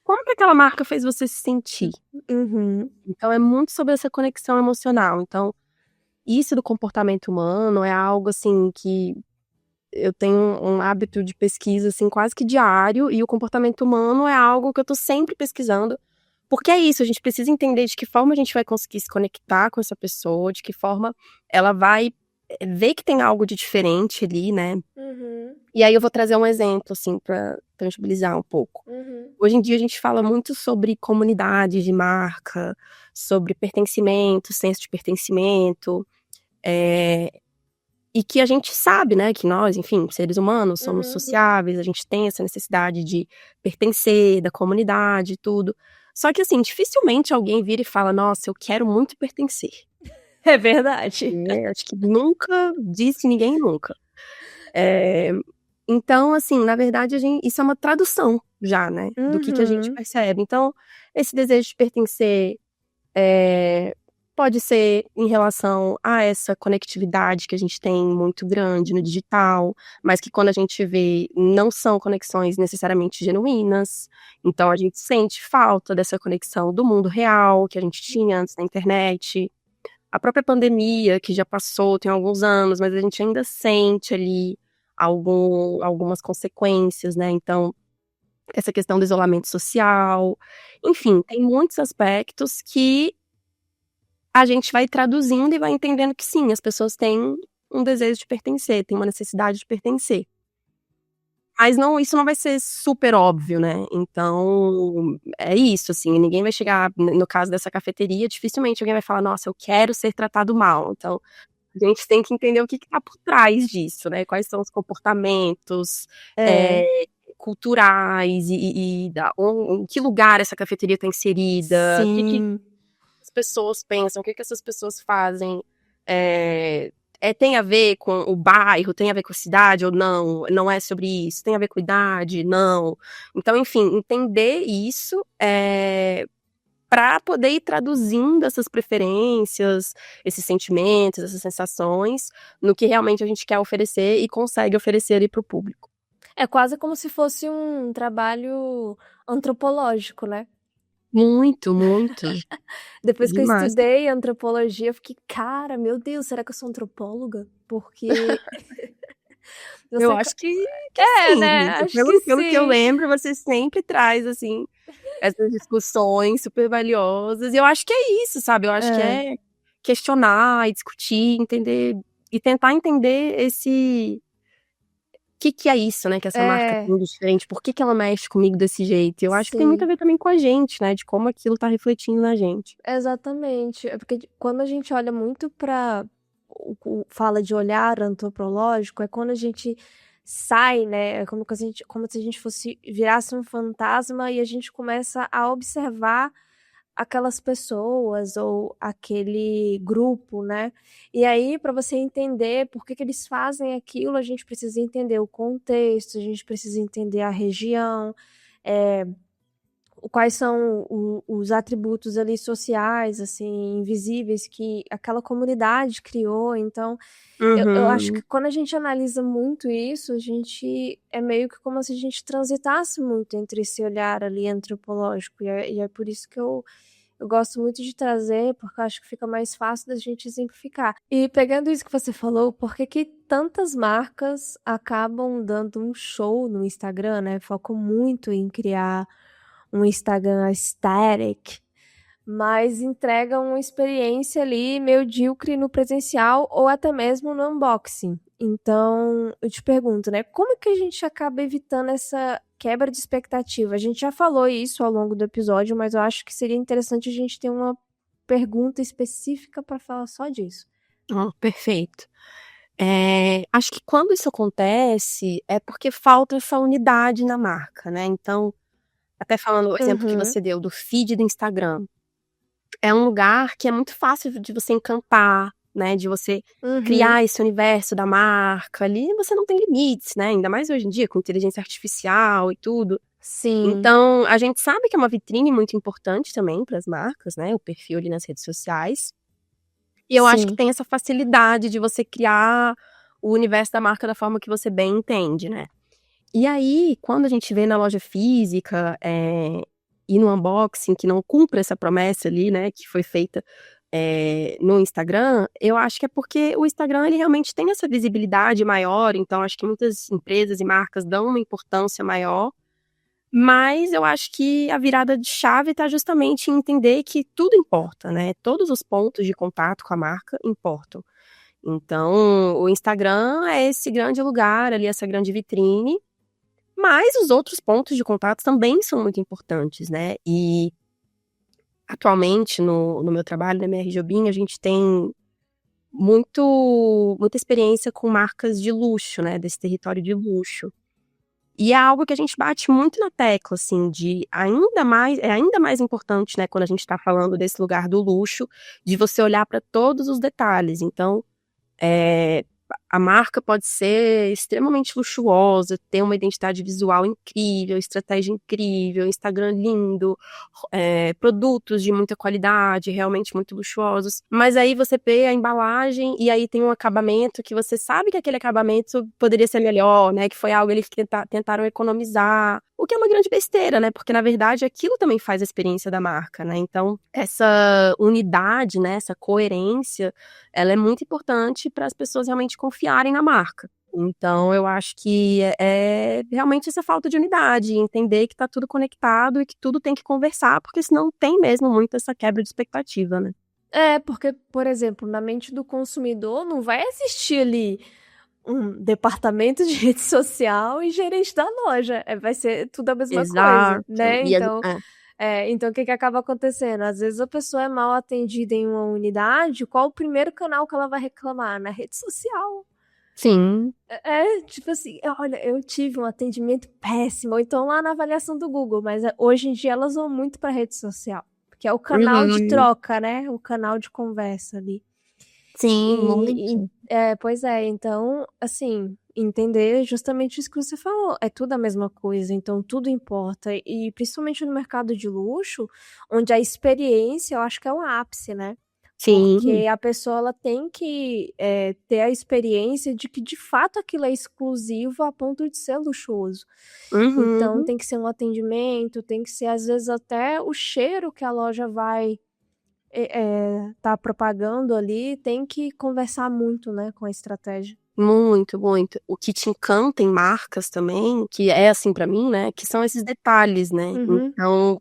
como que aquela marca fez você se sentir. Uhum. Então, é muito sobre essa conexão emocional. Então, isso do comportamento humano é algo assim que eu tenho um hábito de pesquisa assim quase que diário, e o comportamento humano é algo que eu tô sempre pesquisando. Porque é isso, a gente precisa entender de que forma a gente vai conseguir se conectar com essa pessoa, de que forma ela vai ver que tem algo de diferente ali, né? Uhum. E aí eu vou trazer um exemplo, assim, para tangibilizar um pouco. Uhum. Hoje em dia a gente fala muito sobre comunidade de marca, sobre pertencimento, senso de pertencimento, e que a gente sabe, né, que nós, enfim, seres humanos, somos Uhum. sociáveis, a gente tem essa necessidade de pertencer, da comunidade e tudo. Só que, assim, dificilmente alguém vira e fala, nossa, eu quero muito pertencer. É verdade. Acho que nunca disse ninguém nunca. É, então, assim, na verdade, isso é uma tradução já, né, do que a gente Uhum. percebe. Então, esse desejo de pertencer pode ser em relação a essa conectividade que a gente tem muito grande no digital, mas que quando a gente vê, não são conexões necessariamente genuínas. Então a gente sente falta dessa conexão do mundo real que a gente tinha antes da internet. A própria pandemia, que já passou, tem alguns anos, mas a gente ainda sente ali algumas consequências, né? Então, essa questão do isolamento social, enfim, tem muitos aspectos que a gente vai traduzindo e vai entendendo que sim, as pessoas têm um desejo de pertencer, têm uma necessidade de pertencer. Mas não, isso não vai ser super óbvio, né? Então, é isso, assim, ninguém vai chegar, no caso dessa cafeteria, dificilmente alguém vai falar, nossa, eu quero ser tratado mal. Então, a gente tem que entender o que tá por trás disso, né? Quais são os comportamentos, É. culturais em que lugar essa cafeteria está inserida, o que Sim. as pessoas pensam, o que essas pessoas fazem, tem a ver com o bairro, tem a ver com a cidade ou não? Não é sobre isso? Tem a ver com idade? Não. Então, enfim, entender isso para poder ir traduzindo essas preferências, esses sentimentos, essas sensações, no que realmente a gente quer oferecer e consegue oferecer ali para o público. É quase como se fosse um trabalho antropológico, né? Muito, muito. Depois que eu Demais. estudei antropologia, eu fiquei, cara, meu Deus, será que eu sou antropóloga? Porque Eu você. acho que É, sim, né? Rita. Acho que Pelo que eu sim. lembro, você sempre traz, assim, essas discussões super valiosas. E eu acho que é isso, sabe? Eu acho que É, é questionar e discutir, entender e tentar entender que é isso, né, que essa marca é, tem de diferente, por que ela mexe comigo desse jeito. Eu acho que tem muito a sim, ver também com a gente, né, de como aquilo tá refletindo na gente. exatamente. É porque quando a gente olha muito para fala de olhar antropológico, é quando a gente sai, né? É como se a gente fosse virasse um fantasma e a gente começa a observar aquelas pessoas ou aquele grupo, né? E aí, para você entender por que eles fazem aquilo, a gente precisa entender o contexto, a gente precisa entender a região, é, quais são os atributos ali sociais, assim, invisíveis que aquela comunidade criou. Então, eu acho que Uhum. quando a gente analisa muito isso, a gente é meio que como se a gente transitasse muito entre esse olhar ali antropológico. E é por isso que eu gosto muito de trazer, porque eu acho que fica mais fácil da gente exemplificar. E pegando isso que você falou, por que que tantas marcas acabam dando um show no Instagram, né? Focam muito em criar um Instagram aesthetic, mas entregam uma experiência ali medíocre no presencial ou até mesmo no unboxing. Então, eu te pergunto, né? Como que a gente acaba evitando essa quebra de expectativa? A gente já falou isso ao longo do episódio, mas eu acho que seria interessante a gente ter uma pergunta específica para falar só disso. Perfeito. Acho que quando isso acontece, é porque falta essa unidade na marca, né, então, até falando o exemplo que Uhum, você deu do feed do Instagram, é um lugar que é muito fácil de você encantar, né, de você uhum, criar esse universo da marca, ali você não tem limites, né, ainda mais hoje em dia com inteligência artificial e tudo. sim, Então, a gente sabe que é uma vitrine muito importante também para as marcas, né, o perfil ali nas redes sociais, e eu acho que sim, tem essa facilidade de você criar o universo da marca da forma que você bem entende, né. E aí, quando a gente vê na loja física, e no unboxing que não cumpre essa promessa ali, né, que foi feita, no Instagram, eu acho que é porque o Instagram ele realmente tem essa visibilidade maior, então acho que muitas empresas e marcas dão uma importância maior, mas eu acho que a virada de chave está justamente em entender que tudo importa, né, todos os pontos de contato com a marca importam. Então, o Instagram é esse grande lugar ali, essa grande vitrine, mas os outros pontos de contato também são muito importantes, né? E atualmente, no meu trabalho, na MR Jobim, a gente tem muita experiência com marcas de luxo, né? Desse território de luxo. E é algo que a gente bate muito na tecla, assim, de é ainda mais importante, né, quando a gente tá falando desse lugar do luxo, de você olhar para todos os detalhes. Então, é, a marca pode ser extremamente luxuosa, ter uma identidade visual incrível, estratégia incrível, Instagram lindo, produtos de muita qualidade, realmente muito luxuosos. Mas aí você vê a embalagem e aí tem um acabamento que você sabe que aquele acabamento poderia ser melhor, né? Que foi algo eles que tentaram economizar. O que é uma grande besteira, né? Porque, na verdade, aquilo também faz a experiência da marca, né? Então, essa unidade, né? Essa coerência, ela é muito importante para as pessoas realmente confiarem na marca. Então, eu acho que é realmente essa falta de unidade, entender que tá tudo conectado e que tudo tem que conversar, porque senão tem mesmo muito essa quebra de expectativa, né? Porque, por exemplo, na mente do consumidor não vai existir ali um departamento de rede social e gerente da loja. Vai ser tudo a mesma coisa, Exato. né? Então o que acaba acontecendo? Às vezes a pessoa é mal atendida em uma unidade, qual o primeiro canal que ela vai reclamar? Na rede social. Sim. Tipo assim, olha, eu tive um atendimento péssimo, ou então lá na avaliação do Google, mas hoje em dia elas vão muito pra rede social, porque é o canal de Uhum. troca, né? O canal de conversa ali. Sim, muito. Pois é, então, assim, entender justamente isso que você falou, é tudo a mesma coisa, então tudo importa, e principalmente no mercado de luxo, onde a experiência, eu acho que é o ápice, né? Sim. Porque a pessoa ela tem que ter a experiência de que de fato aquilo é exclusivo a ponto de ser luxuoso. Então Uhum. tem que ser um atendimento, tem que ser às vezes até o cheiro que a loja vai tá propagando ali, tem que conversar muito, né, com a estratégia. Muito, muito. O que te encanta em marcas também, que é assim pra mim, né, que são esses detalhes, né? Uhum. Então,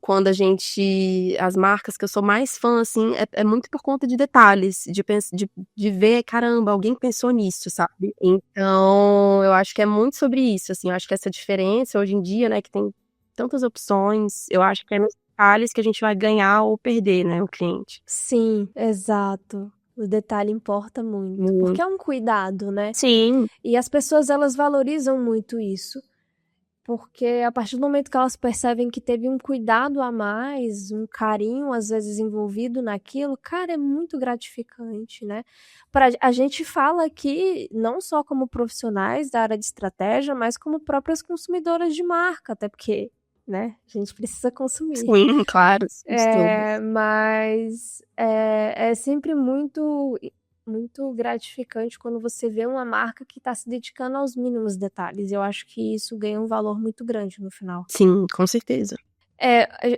as marcas que eu sou mais fã, assim, é muito por conta de detalhes, de ver, caramba, alguém pensou nisso, sabe? Então, eu acho que é muito sobre isso, assim, eu acho que essa diferença hoje em dia, né, que tem tantas opções, eu acho que é nos detalhes que a gente vai ganhar ou perder, né, o cliente. Sim, exato. O detalhe importa muito, porque Muito. é um cuidado, né? Sim, E as pessoas elas valorizam muito isso. Porque a partir do momento que elas percebem que teve um cuidado a mais, um carinho às vezes envolvido naquilo, cara, é muito gratificante, né? A gente fala aqui não só como profissionais da área de estratégia, mas como próprias consumidoras de marca, até porque, né, a gente precisa consumir. sim, claro, estou. Mas é sempre muito gratificante quando você vê uma marca que está se dedicando aos mínimos detalhes. Eu acho que isso ganha um valor muito grande no final. Sim, com certeza.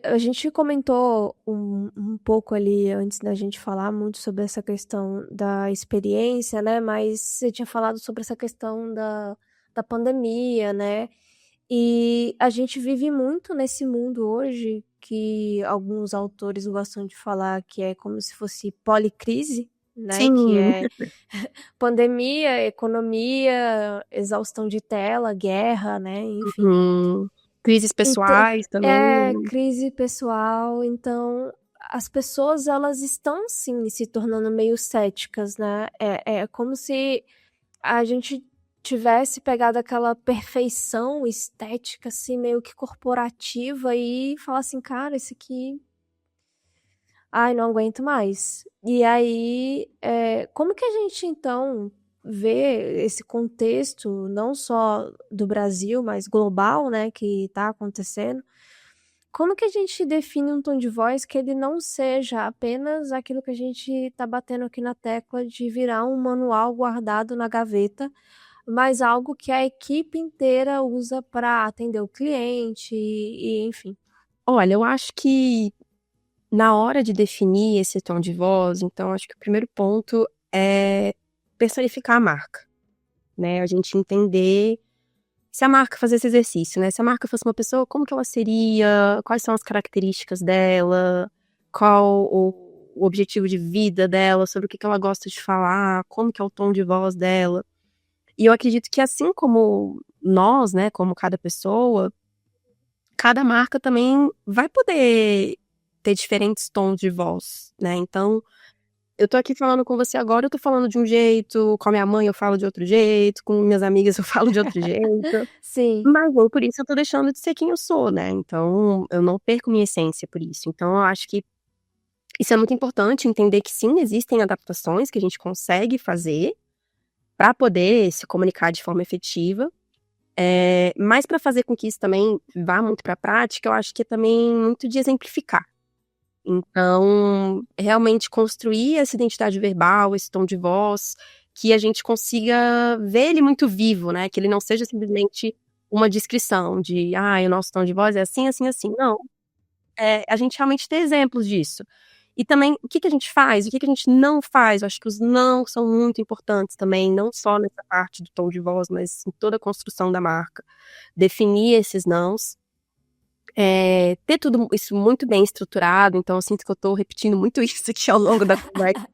A gente comentou um pouco ali antes da gente falar muito sobre essa questão da experiência, né? Mas você tinha falado sobre essa questão da pandemia, né? E a gente vive muito nesse mundo hoje que alguns autores gostam de falar que é como se fosse policrise, né? Que Sim. é pandemia, economia, exaustão de tela, guerra, né? Enfim. Uhum. Crises Então, pessoais também. crise pessoal, então as pessoas elas estão sim se tornando meio céticas, né? É como se a gente tivesse pegado aquela perfeição estética assim meio que corporativa e falar assim, cara, esse aqui, ai, não aguento mais. E aí, como que a gente então vê esse contexto não só do Brasil, mas global, né, que tá acontecendo? Como que a gente define um tom de voz que ele não seja apenas aquilo que a gente tá batendo aqui na tecla de virar um manual guardado na gaveta, mas algo que a equipe inteira usa para atender o cliente e enfim. Olha, eu acho que na hora de definir esse tom de voz, então acho que o primeiro ponto é personificar a marca, né? A gente entender se a marca fazer esse exercício, né? Se a marca fosse uma pessoa, como que ela seria? Quais são as características dela? Qual o objetivo de vida dela, sobre o que ela gosta de falar, como que é o tom de voz dela. E eu acredito que assim como nós, né, como cada pessoa, cada marca também vai poder ter diferentes tons de voz, né? Então, eu tô aqui falando com você agora, eu tô falando de um jeito, com a minha mãe eu falo de outro jeito, com minhas amigas eu falo de outro jeito, Sim. mas nem por isso eu tô deixando de ser quem eu sou, né? Então, eu não perco minha essência por isso. Então, eu acho que isso é muito importante, entender que sim, existem adaptações que a gente consegue fazer para poder se comunicar de forma efetiva. Mas para fazer com que isso também vá muito para a prática, eu acho que é também muito de exemplificar. Então, realmente construir essa identidade verbal, esse tom de voz, que a gente consiga ver ele muito vivo, né? Que ele não seja simplesmente uma descrição de, o nosso tom de voz é assim, assim, assim. Não, a gente realmente ter exemplos disso. E também, o que a gente faz, o que a gente não faz. Eu acho que os não são muito importantes também, não só nessa parte do tom de voz, mas em toda a construção da marca. Definir esses nãos. Ter tudo isso muito bem estruturado, então eu sinto que eu tô repetindo muito isso aqui ao longo da conversa.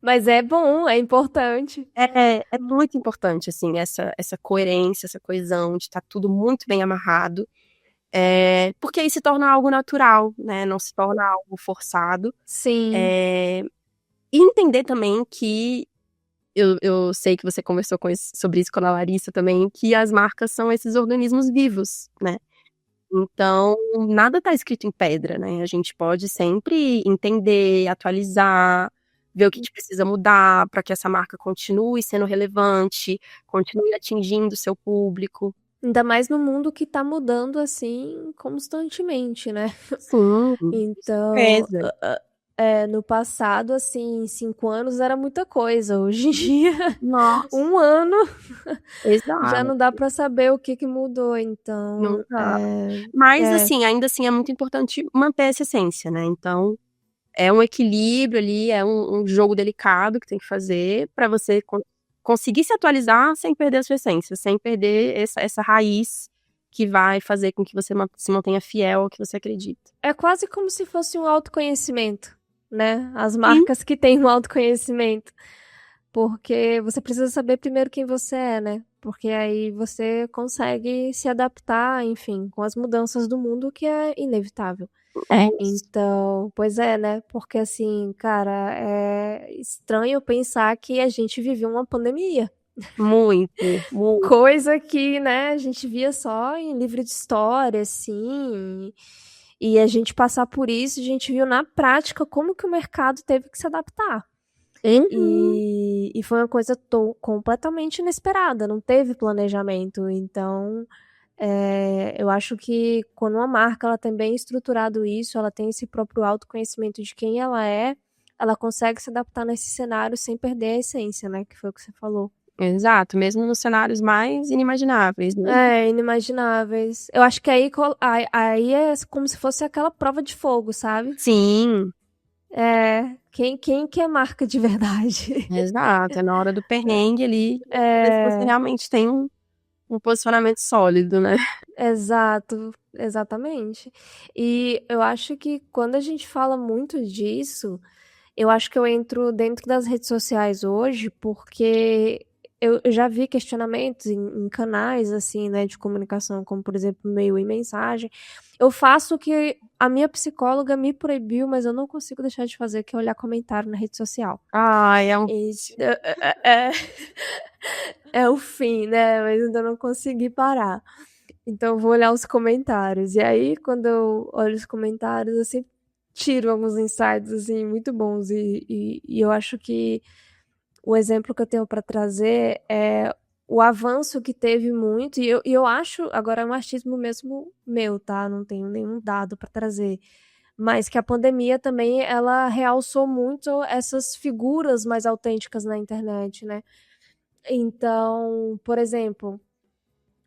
Mas é bom, é importante. É muito importante, assim, essa coerência, essa coesão, de estar tudo muito bem amarrado. Porque aí se torna algo natural, né? Não se torna algo forçado. Sim. E entender também que eu sei que você conversou sobre isso com a Larissa também, que as marcas são esses organismos vivos, né? Então, nada tá escrito em pedra, né? A gente pode sempre entender, atualizar, ver o que precisa mudar para que essa marca continue sendo relevante, continue atingindo o seu público. Ainda mais no mundo que tá mudando assim constantemente, né? Sim, Então, certeza. no passado, assim, 5 anos era muita coisa. Hoje em dia, Nossa, 1 ano já exato. não dá pra saber o que mudou. Então, Não dá. Mas, é, assim, ainda assim é muito importante manter essa essência, né? Então, é um equilíbrio ali, é um jogo delicado que tem que fazer para você conseguir se atualizar sem perder a sua essência, sem perder essa raiz que vai fazer com que você se mantenha fiel ao que você acredita. é quase como se fosse um autoconhecimento, né? As Sim, marcas que têm um autoconhecimento. Porque você precisa saber primeiro quem você é, né? Porque aí você consegue se adaptar, enfim, com as mudanças do mundo, que é inevitável. é isso. Então, pois é, né? Porque assim, cara, é estranho pensar que a gente viveu uma pandemia. Muito, muito. Coisa que, né, a gente via só em livro de história, assim. E a gente passar por isso, a gente viu na prática como que o mercado teve que se adaptar. Uhum. E foi uma coisa completamente inesperada, não teve planejamento. Então, eu acho que quando uma marca ela tem bem estruturado isso, ela tem esse próprio autoconhecimento de quem ela consegue se adaptar nesse cenário sem perder a essência, né? Que foi o que você falou. Exato, mesmo nos cenários mais inimagináveis, né? Inimagináveis. Eu acho que aí é como se fosse aquela prova de fogo, sabe? Sim, Quem que é marca de verdade? exato. É na hora do perrengue ali, ver se você realmente tem um posicionamento sólido, né? Exato, exatamente. E eu acho que quando a gente fala muito disso, eu acho que eu entro dentro das redes sociais hoje, porque eu já vi questionamentos em canais, assim, né, de comunicação, como, por exemplo, e-mail e mensagem. Eu faço o que a minha psicóloga me proibiu, mas eu não consigo deixar de fazer, que é olhar comentário na rede social. Ai, é um Esse- é, é, é o fim, né, mas ainda não consegui parar. Então eu vou olhar os comentários. E aí, quando eu olho os comentários, eu sempre tiro alguns insights, assim, muito bons. E eu acho que o exemplo que eu tenho para trazer é o avanço que teve muito. E eu acho, agora é um achismo mesmo meu, tá? Não tenho nenhum dado para trazer. Mas que a pandemia também, ela realçou muito essas figuras mais autênticas na internet, né? Então, por exemplo,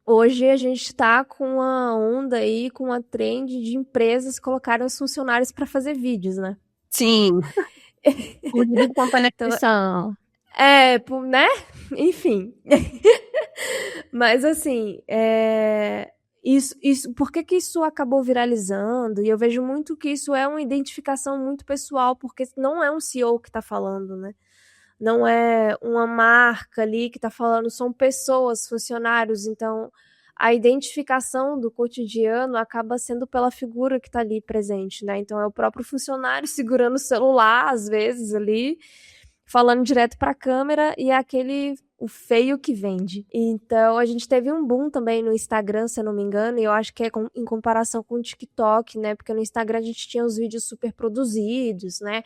hoje a gente está com uma onda aí, com uma trend de empresas colocarem os funcionários para fazer vídeos, né? sim, inclusive acompanha a Então, expressão. né? Enfim. Mas assim, Por que isso acabou viralizando? E eu vejo muito que isso é uma identificação muito pessoal, porque não é um CEO que está falando, né? Não é uma marca ali que está falando, são pessoas, funcionários, então a identificação do cotidiano acaba sendo pela figura que está ali presente, né? Então é o próprio funcionário segurando o celular, às vezes, ali, falando direto para a câmera, e é o feio que vende. Então a gente teve um boom também no Instagram, se eu não me engano, e eu acho que é em comparação com o TikTok, né? Porque no Instagram a gente tinha os vídeos super produzidos, né?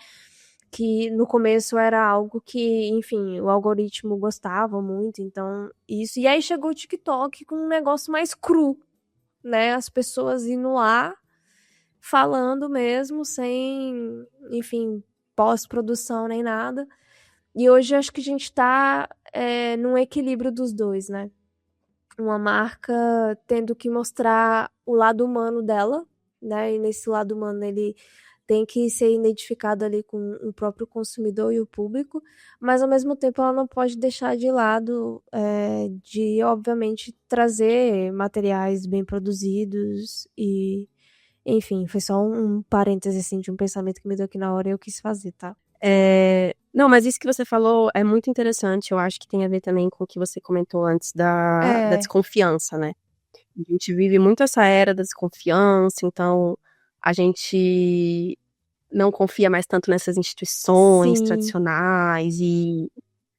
Que no começo era algo que, enfim, o algoritmo gostava muito, então isso. E aí chegou o TikTok com um negócio mais cru, né? As pessoas indo lá falando mesmo, sem, enfim, pós-produção nem nada. E hoje acho que a gente tá num equilíbrio dos dois, né? Uma marca tendo que mostrar o lado humano dela, né? E nesse lado humano ele tem que ser identificado ali com o próprio consumidor e o público, mas ao mesmo tempo ela não pode deixar de lado de, obviamente, trazer materiais bem produzidos e, enfim, foi só um parêntese assim, de um pensamento que me deu aqui na hora e eu quis fazer, tá? Não, mas isso que você falou é muito interessante. Eu acho que tem a ver também com o que você comentou antes da desconfiança, né? A gente vive muito essa era da desconfiança, então a gente não confia mais tanto nessas instituições Sim. tradicionais, e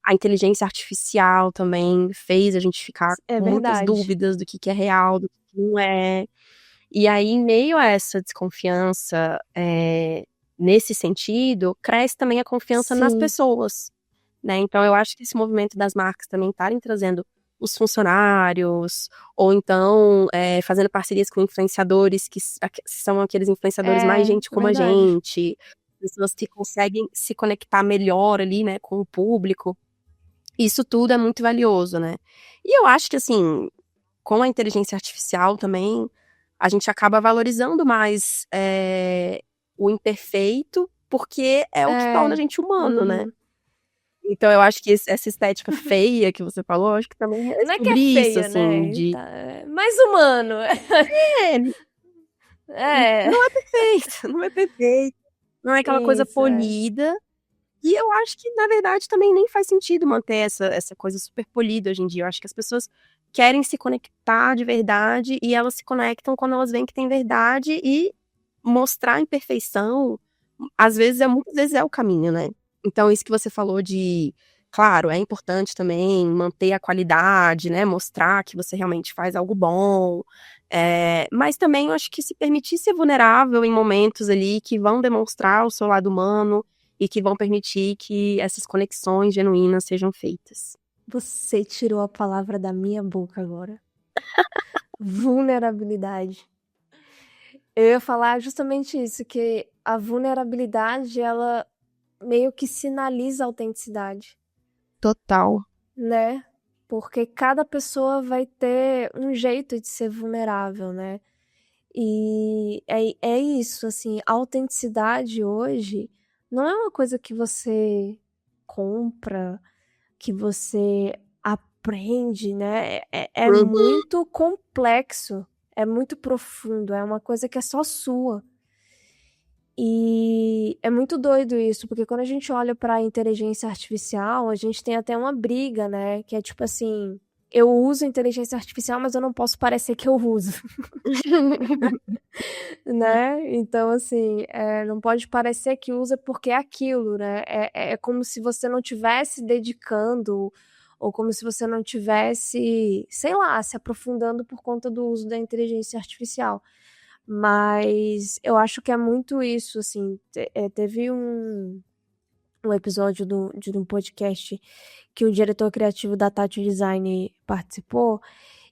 a inteligência artificial também fez a gente ficar É com muitas verdade. dúvidas do que é real, do que não é. E aí, em meio a essa desconfiança, nesse sentido, cresce também a confiança nas Sim. pessoas, né? Então, eu acho que esse movimento das marcas também estarem trazendo os funcionários, ou então fazendo parcerias com influenciadores, que são aqueles influenciadores mais gente como a Verdade. gente, pessoas que conseguem se conectar melhor ali, né, com o público. Isso tudo é muito valioso, né? E eu acho que, assim, com a inteligência artificial também, a gente acaba valorizando mais o imperfeito, porque é o que torna a gente humano, né? Uhum. Então eu acho que essa estética feia que você falou, eu acho que também é Não é que é sobre isso, feia, assim, né? de... Tá, é mais humano. É, É, não é perfeito, não é perfeito, não é aquela coisa isso, polida. E eu acho que, na verdade, também nem faz sentido manter essa coisa super polida hoje em dia. Eu acho que as pessoas querem se conectar de verdade, e elas se conectam quando elas veem que tem verdade, e mostrar a imperfeição, muitas vezes é o caminho, né? Então, isso que você falou de, claro, é importante também manter a qualidade, né? Mostrar que você realmente faz algo bom. Mas também eu acho que se permitir ser vulnerável em momentos ali que vão demonstrar o seu lado humano e que vão permitir que essas conexões genuínas sejam feitas. você tirou a palavra da minha boca agora. Vulnerabilidade. Eu ia falar justamente isso, que a vulnerabilidade, ela meio que sinaliza a autenticidade, Total. né? Porque cada pessoa vai ter um jeito de ser vulnerável, né? E é isso, assim, a autenticidade hoje não é uma coisa que você compra, que você aprende, né? É Uhum. muito complexo, é muito profundo, é uma coisa que é só sua. E é muito doido isso, porque quando a gente olha para a inteligência artificial, a gente tem até uma briga, né? Que é tipo assim, eu uso inteligência artificial, mas eu não posso parecer que eu uso. Né? Então, assim, não pode parecer que usa porque é aquilo, né? É como se você não tivesse dedicando, ou como se você não tivesse, sei lá, se aprofundando por conta do uso da inteligência artificial. Mas eu acho que é muito isso, assim. Teve um episódio de um podcast que o diretor criativo da Tati Design participou,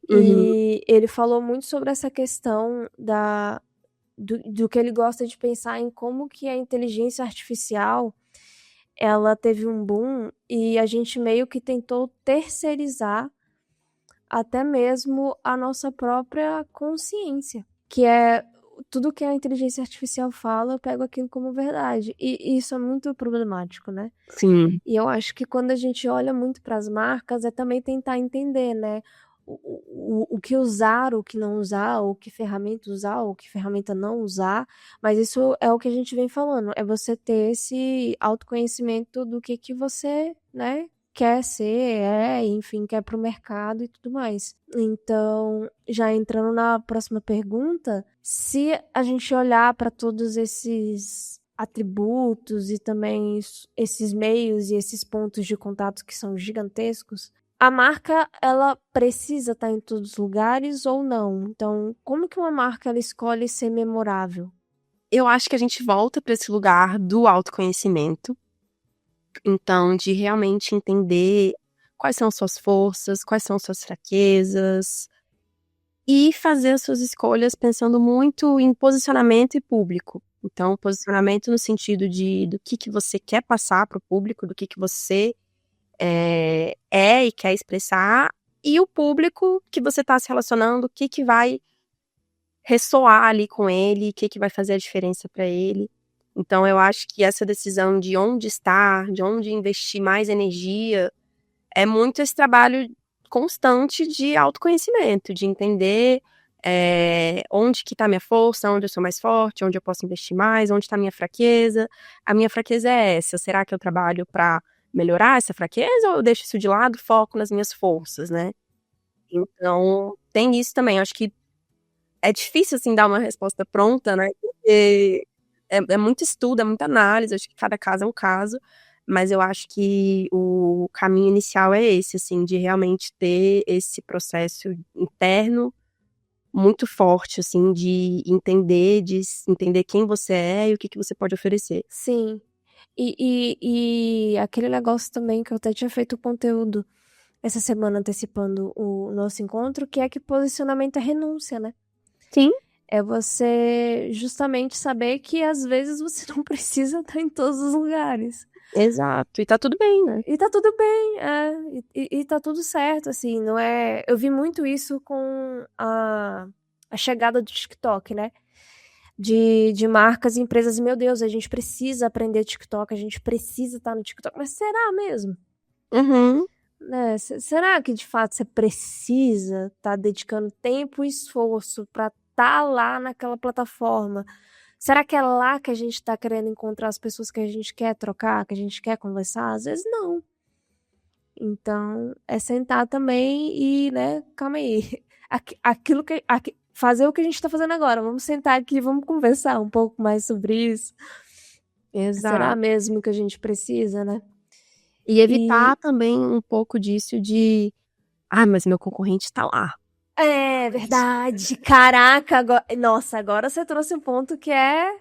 Uhum. e ele falou muito sobre essa questão do que ele gosta de pensar em como que a inteligência artificial ela teve um boom e a gente meio que tentou terceirizar até mesmo a nossa própria consciência, que é tudo que a inteligência artificial fala, eu pego aquilo como verdade. E isso é muito problemático, né? Sim. E eu acho que quando a gente olha muito para as marcas, é também tentar entender, né? o que usar, o que não usar, o que ferramenta usar, o que ferramenta não usar, mas isso é o que a gente vem falando, é você ter esse autoconhecimento do que você, né, quer ser, enfim, quer pro mercado e tudo mais. Então, já entrando na próxima pergunta, se a gente olhar para todos esses atributos e também esses meios e esses pontos de contato que são gigantescos, a marca, ela precisa estar em todos os lugares ou não? Então, como que uma marca ela escolhe ser memorável? Eu acho que a gente volta para esse lugar do autoconhecimento. Então, de realmente entender quais são as suas forças, quais são as suas fraquezas, e fazer as suas escolhas pensando muito em posicionamento e público. Então, posicionamento no sentido do que você quer passar para o público, do que você é e quer expressar, e o público que você está se relacionando, o que vai ressoar ali com ele, o que vai fazer a diferença para ele. Então, eu acho que essa decisão de onde estar, de onde investir mais energia, é muito esse trabalho constante de autoconhecimento, de entender onde que está a minha força, onde eu sou mais forte, onde eu posso investir mais, onde está a minha fraqueza. A minha fraqueza é essa. Será que eu trabalho para melhorar essa fraqueza ou eu deixo isso de lado, foco nas minhas forças, né? Então, tem isso também. Eu acho que é difícil, assim, dar uma resposta pronta, né? Porque é muito estudo, é muita análise. Acho que cada caso é um caso. Mas eu acho que o caminho inicial é esse, assim, de realmente ter esse processo interno muito forte, assim, de entender quem você é e o que você pode oferecer. Sim. E aquele negócio também que eu até tinha feito o conteúdo essa semana antecipando o nosso encontro, que é que posicionamento é renúncia, né? Sim. É você justamente saber que às vezes você não precisa estar em todos os lugares. Exato. E tá tudo bem, né? E tá tudo bem, e tá tudo certo, assim, não é... Eu vi muito isso com a chegada do TikTok, né? De marcas e empresas, meu Deus, a gente precisa aprender TikTok, a gente precisa estar no TikTok, mas será mesmo? Uhum. Né? Será que de fato você precisa estar dedicando tempo e esforço pra estar lá naquela plataforma? Será que é lá que a gente tá querendo encontrar as pessoas que a gente quer trocar, que a gente quer conversar? Às vezes não. Então, é sentar também e, né, calma aí. Fazer o que a gente tá fazendo agora. Vamos sentar aqui, vamos conversar um pouco mais sobre isso. Será Exato. mesmo que a gente precisa, né? E evitar também um pouco disso de... mas meu concorrente tá lá. É verdade. Caraca, nossa, agora você trouxe um ponto que é...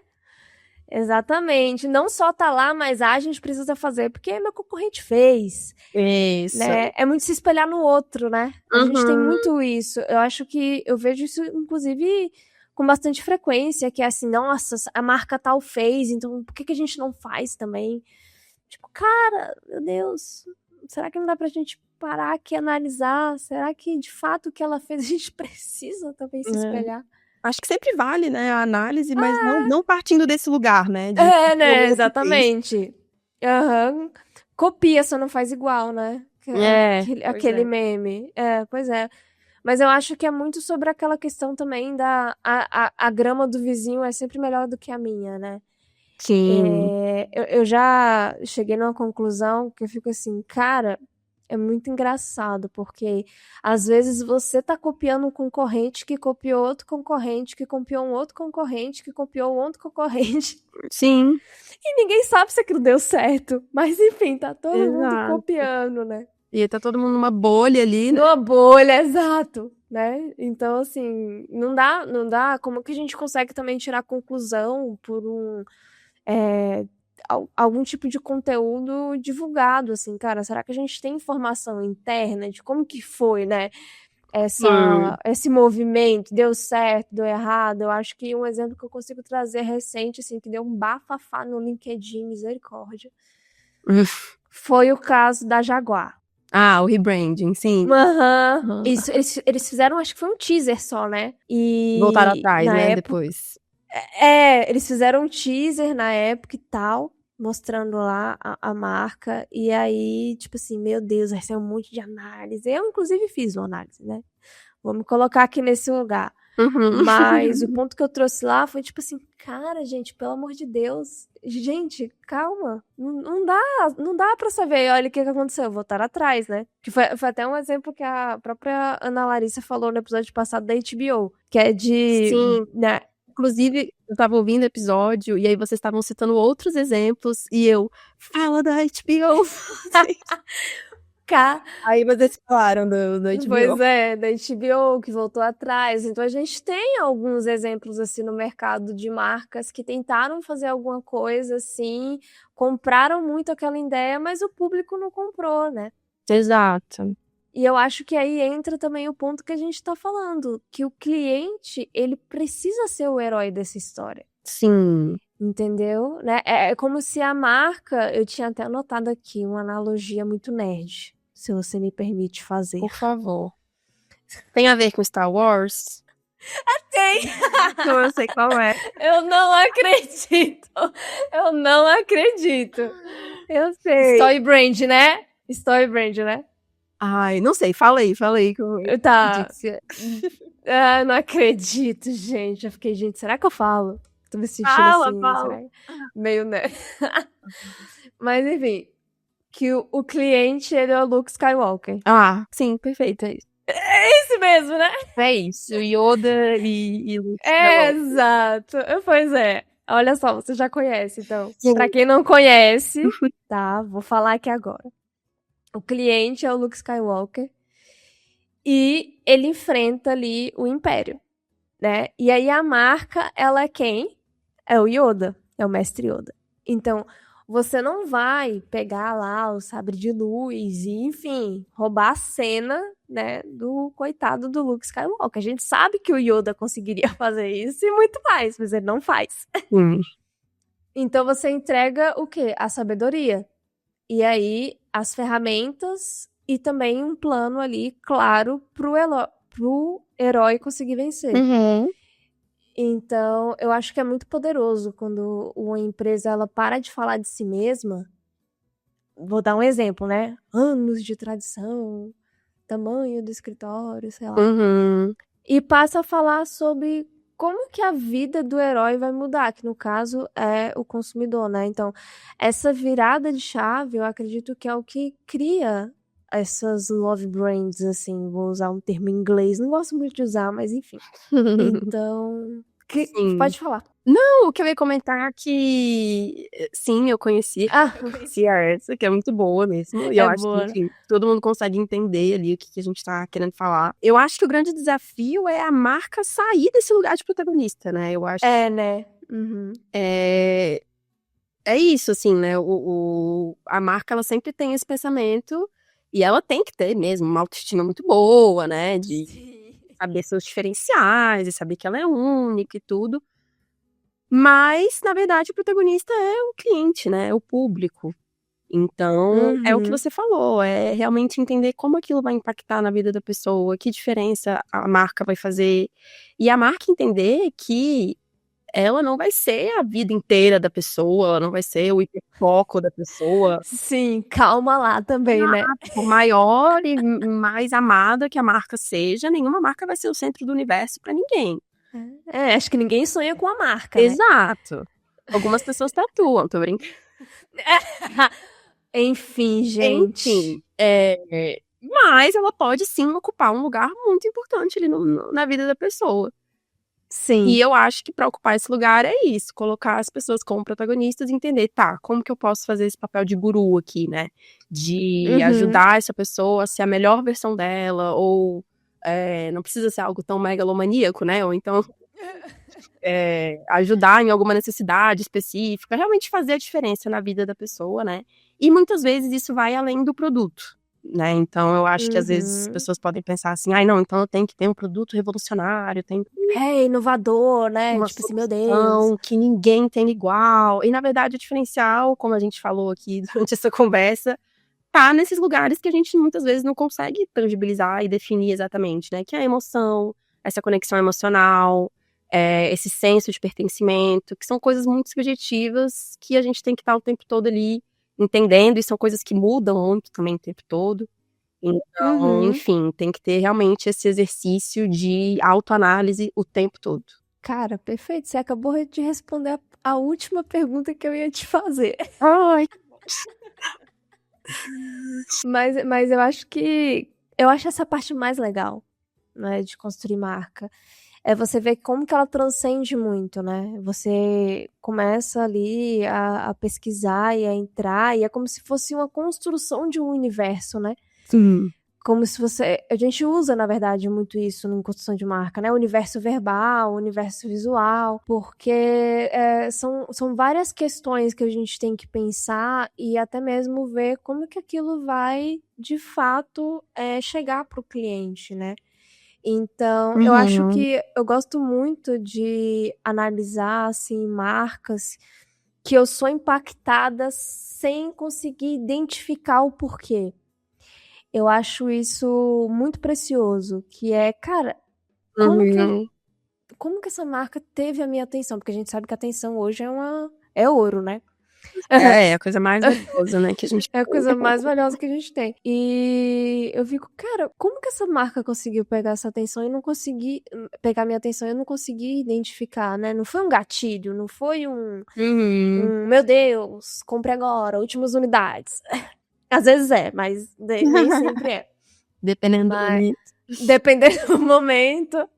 Exatamente. Não só tá lá, mas a gente precisa fazer, porque meu concorrente fez. Isso. Né? É muito se espelhar no outro, né? A gente tem Uhum. muito isso. Eu acho que eu vejo isso, inclusive, com bastante frequência, que é assim, nossa, a marca tal fez, então por que a gente não faz também? Tipo, cara, meu Deus, será que não dá pra gente parar aqui e analisar? Será que, de fato, o que ela fez a gente precisa também se espelhar? Acho que sempre vale, né, a análise, mas não partindo desse lugar, né? De Né? o outro fez. Exatamente. Aham. Copia, só não faz igual, né? Aquele meme. Pois é. Mas eu acho que é muito sobre aquela questão também da... A grama do vizinho é sempre melhor do que a minha, né? Sim. Eu já cheguei numa conclusão que eu fico assim, cara, é muito engraçado, porque às vezes você tá copiando um concorrente que copiou outro concorrente, que copiou um outro concorrente, que copiou um outro concorrente. Sim. E ninguém sabe se aquilo deu certo. Mas enfim, tá todo mundo Exato. copiando, né? E tá todo mundo numa bolha ali, né? Numa bolha, exato, né? Então, assim, não dá. Como que a gente consegue também tirar conclusão por algum tipo de conteúdo divulgado, assim, cara? Será que a gente tem informação interna de como que foi, né? Esse movimento, deu certo, deu errado? Eu acho que um exemplo que eu consigo trazer recente, assim, que deu um bafafá no LinkedIn, misericórdia, foi o caso da Jaguar. O rebranding, sim. Uhum. Isso, eles fizeram, acho que foi um teaser só, né? E voltaram atrás, na né, época, depois. eles fizeram um teaser na época e tal, mostrando lá a marca, e aí, tipo assim, meu Deus, vai ser um monte de análise. Eu, inclusive, fiz uma análise, né? Vou me colocar aqui nesse lugar. Uhum. Mas o ponto que eu trouxe lá foi tipo assim, cara, gente, pelo amor de Deus, gente, calma, não dá pra saber, olha o que aconteceu, voltar atrás, né? Que foi até um exemplo que a própria Ana Larissa falou no episódio passado da HBO, que é de, Sim. né, Inclusive, eu tava ouvindo o episódio e aí vocês estavam citando outros exemplos e eu, fala da HBO. K. Aí vocês falaram do Pois HBO. é, da HBO que voltou atrás. Então a gente tem alguns exemplos assim no mercado de marcas que tentaram fazer alguma coisa assim, compraram muito aquela ideia, mas o público não comprou, né? Exato. E eu acho que aí entra também o ponto que a gente tá falando, que o cliente, ele precisa ser o herói dessa história. Sim. Entendeu? Né? É como se a marca, eu tinha até anotado aqui uma analogia muito nerd, se você me permite fazer. Por favor. Tem a ver com Star Wars? Tem! Eu sei qual é. Eu não acredito! Eu não acredito! Eu sei. Story Brand, né? Story Brand, né? Ai, não sei. Falei. Tá. Ah, não acredito, gente. Eu fiquei, gente, será que eu falo? Tô me sentindo assim, Fala. será? Meio, né? Mas, enfim. Que o cliente, ele é o Luke Skywalker. Ah, sim, perfeito, é isso. É esse mesmo, né? É isso, Yoda e Luke É, Skywalker. exato. Pois é. Olha só, você já conhece, então. Pra quem não conhece, tá? Vou falar aqui agora. O cliente é o Luke Skywalker e ele enfrenta ali o Império, né? E aí a marca, ela é quem? É o Yoda, é o Mestre Yoda. Então, você não vai pegar lá o sabre de luz e, enfim, roubar a cena, né, do coitado do Luke Skywalker. A gente sabe que o Yoda conseguiria fazer isso e muito mais, mas ele não faz. Então você entrega o quê? A sabedoria. E aí, as ferramentas e também um plano ali, claro, pro herói conseguir vencer. Uhum. Então, eu acho que é muito poderoso quando uma empresa ela para de falar de si mesma. Vou dar um exemplo, né? Anos de tradição, tamanho do escritório, sei lá. Uhum. E passa a falar sobre como que a vida do herói vai mudar, que no caso é o consumidor, né? Então, essa virada de chave, eu acredito que é o que cria essas love brands, assim, vou usar um termo em inglês, não gosto muito de usar, mas enfim. Então, Sim. pode falar. Não, o que eu ia comentar é que sim, eu conheci essa, que é muito boa mesmo. E eu acho boa. que, enfim, todo mundo consegue entender ali o que a gente tá querendo falar. Eu acho que o grande desafio é a marca sair desse lugar de protagonista, né? Eu acho. Né? Uhum. É isso, assim, né? A marca, ela sempre tem esse pensamento e ela tem que ter mesmo uma autoestima muito boa, né? De saber seus diferenciais e saber que ela é única e tudo. Mas, na verdade, o protagonista é o cliente, né? É o público. Então, é o que você falou, é realmente entender como aquilo vai impactar na vida da pessoa, que diferença a marca vai fazer. E a marca entender que ela não vai ser a vida inteira da pessoa, ela não vai ser o hiperfoco da pessoa. Sim, calma lá também, né? Por maior e mais amada que a marca seja, nenhuma marca vai ser o centro do universo pra ninguém. Acho que ninguém sonha com a marca, Exato. Algumas pessoas tatuam, tô brincando. Enfim, gente. Enfim, mas ela pode sim ocupar um lugar muito importante ali na vida da pessoa. Sim. E eu acho que para ocupar esse lugar é isso, colocar as pessoas como protagonistas e entender, tá, como que eu posso fazer esse papel de guru aqui, né? De ajudar essa pessoa a ser a melhor versão dela, ou não precisa ser algo tão megalomaníaco, né? Ou então ajudar em alguma necessidade específica, realmente fazer a diferença na vida da pessoa, né? E muitas vezes isso vai além do produto, né? Então eu acho que às vezes as pessoas podem pensar assim, ai não, então eu tenho que ter um produto revolucionário, tem inovador, né? uma Tipo assim, meu Deus. que ninguém tem igual. E na verdade o diferencial, como a gente falou aqui durante essa conversa, tá nesses lugares que a gente muitas vezes não consegue tangibilizar e definir exatamente, né? Que é a emoção, essa conexão emocional, esse senso de pertencimento, que são coisas muito subjetivas que a gente tem que estar o tempo todo ali entendendo, e são coisas que mudam muito também o tempo todo. Então, Uhum. enfim, tem que ter realmente esse exercício de autoanálise o tempo todo. Cara, perfeito. Você acabou de responder a última pergunta que eu ia te fazer. Ai, Mas eu acho que. Eu acho essa parte mais legal, né? De construir marca. É você ver como que ela transcende muito, né? Você começa ali a pesquisar e a entrar, e é como se fosse uma construção de um universo, né? sim. Como se você. A gente usa, na verdade, muito isso em construção de marca, né? O universo verbal, o universo visual, porque são várias questões que a gente tem que pensar e até mesmo ver como que aquilo vai, de fato, chegar para o cliente, né? Então, eu acho Uhum. que eu gosto muito de analisar, assim, marcas que eu sou impactada sem conseguir identificar o porquê. Eu acho isso muito precioso, que é, cara, como que, Uhum. como que essa marca teve a minha atenção? Porque a gente sabe que a atenção hoje é ouro, né? É a coisa mais valiosa, né, que a gente É a tem. coisa mais valiosa que a gente tem. E eu fico, cara, como que essa marca conseguiu pegar essa atenção e não consegui pegar minha atenção e eu não consegui identificar, né? Não foi um gatilho, não foi Uhum. meu Deus, compre agora, últimas unidades. Às vezes é, mas nem sempre é. Dependendo do Mas momento. dependendo do momento.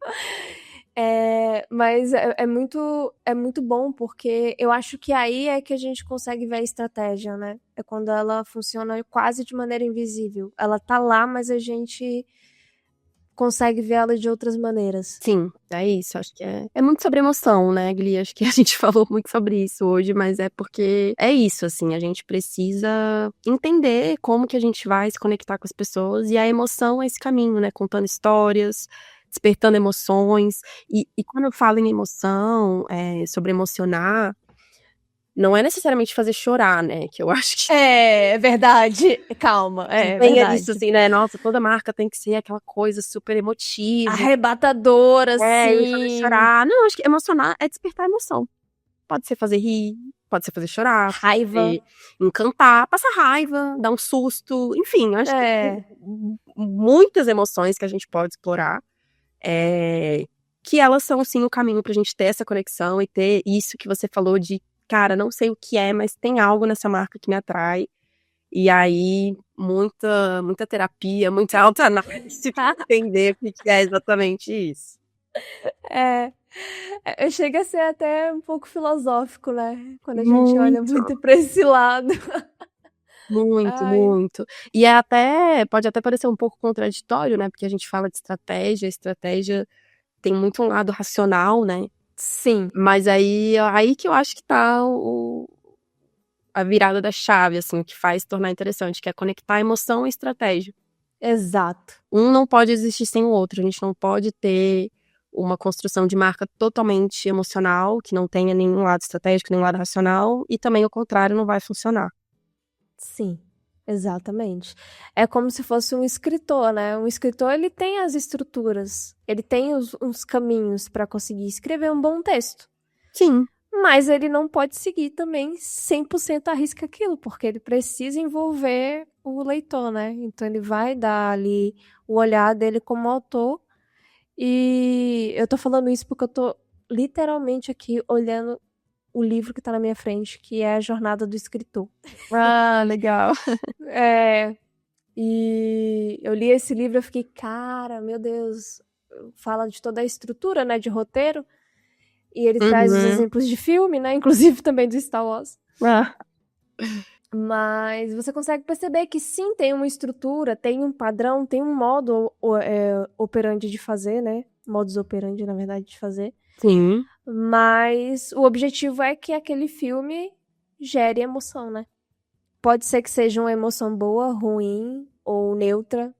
Mas é muito bom, porque eu acho que aí é que a gente consegue ver a estratégia, né? É quando ela funciona quase de maneira invisível. Ela tá lá, mas a gente consegue ver ela de outras maneiras. Sim, é isso, acho que é muito sobre emoção, né, Gli, acho que a gente falou muito sobre isso hoje, mas é porque é isso, assim, a gente precisa entender como que a gente vai se conectar com as pessoas, e a emoção é esse caminho, né, contando histórias, despertando emoções, e quando eu falo em emoção, sobre emocionar, não é necessariamente fazer chorar, né, que eu acho que É verdade. Calma, é venha isso, verdade. assim, né, nossa, toda marca tem que ser aquela coisa super emotiva, Arrebatadora, e fazer assim. chorar. Não, acho que emocionar é despertar emoção. Pode ser fazer rir, pode ser fazer chorar, pode Raiva. ser encantar, passar raiva, dar um susto, enfim, eu acho que tem É. muitas emoções que a gente pode explorar, que elas são, sim, o caminho pra gente ter essa conexão e ter isso que você falou de, cara, não sei o que é, mas tem algo nessa marca que me atrai. E aí, muita terapia, muita autoanálise pra entender o que é exatamente isso. É. Chega a ser até um pouco filosófico, né? Quando a gente olha Muito. muito pra esse lado. Muito, Ai. muito. E pode até parecer um pouco contraditório, né, porque a gente fala de estratégia tem muito um lado racional, né, Sim, mas aí que eu acho que tá a virada da chave, assim, o que faz tornar interessante, que é conectar emoção e estratégia. exato. Um não pode existir sem o outro, a gente não pode ter uma construção de marca totalmente emocional, que não tenha nenhum lado estratégico, nenhum lado racional, e também o contrário não vai funcionar. Sim, exatamente. É como se fosse um escritor, né? Um escritor, ele tem as estruturas, ele tem uns caminhos para conseguir escrever um bom texto. Sim. Mas ele não pode seguir também 100% à risca aquilo, porque ele precisa envolver o leitor, né? Então ele vai dar ali o olhar dele como autor. E eu tô falando isso porque eu tô literalmente aqui olhando o livro que tá na minha frente, que é A Jornada do Escritor. Ah, legal. É, e eu li esse livro e eu fiquei, cara, meu Deus, fala de toda a estrutura, né, de roteiro, e ele traz os Uhum. exemplos de filme, né, inclusive também do Star Wars. Ah. Mas você consegue perceber que sim, tem uma estrutura, tem um padrão, tem um modo operandi de fazer, né? Modus operandi, na verdade, de fazer. Sim. Mas o objetivo é que aquele filme gere emoção, né? Pode ser que seja uma emoção boa, ruim ou neutra,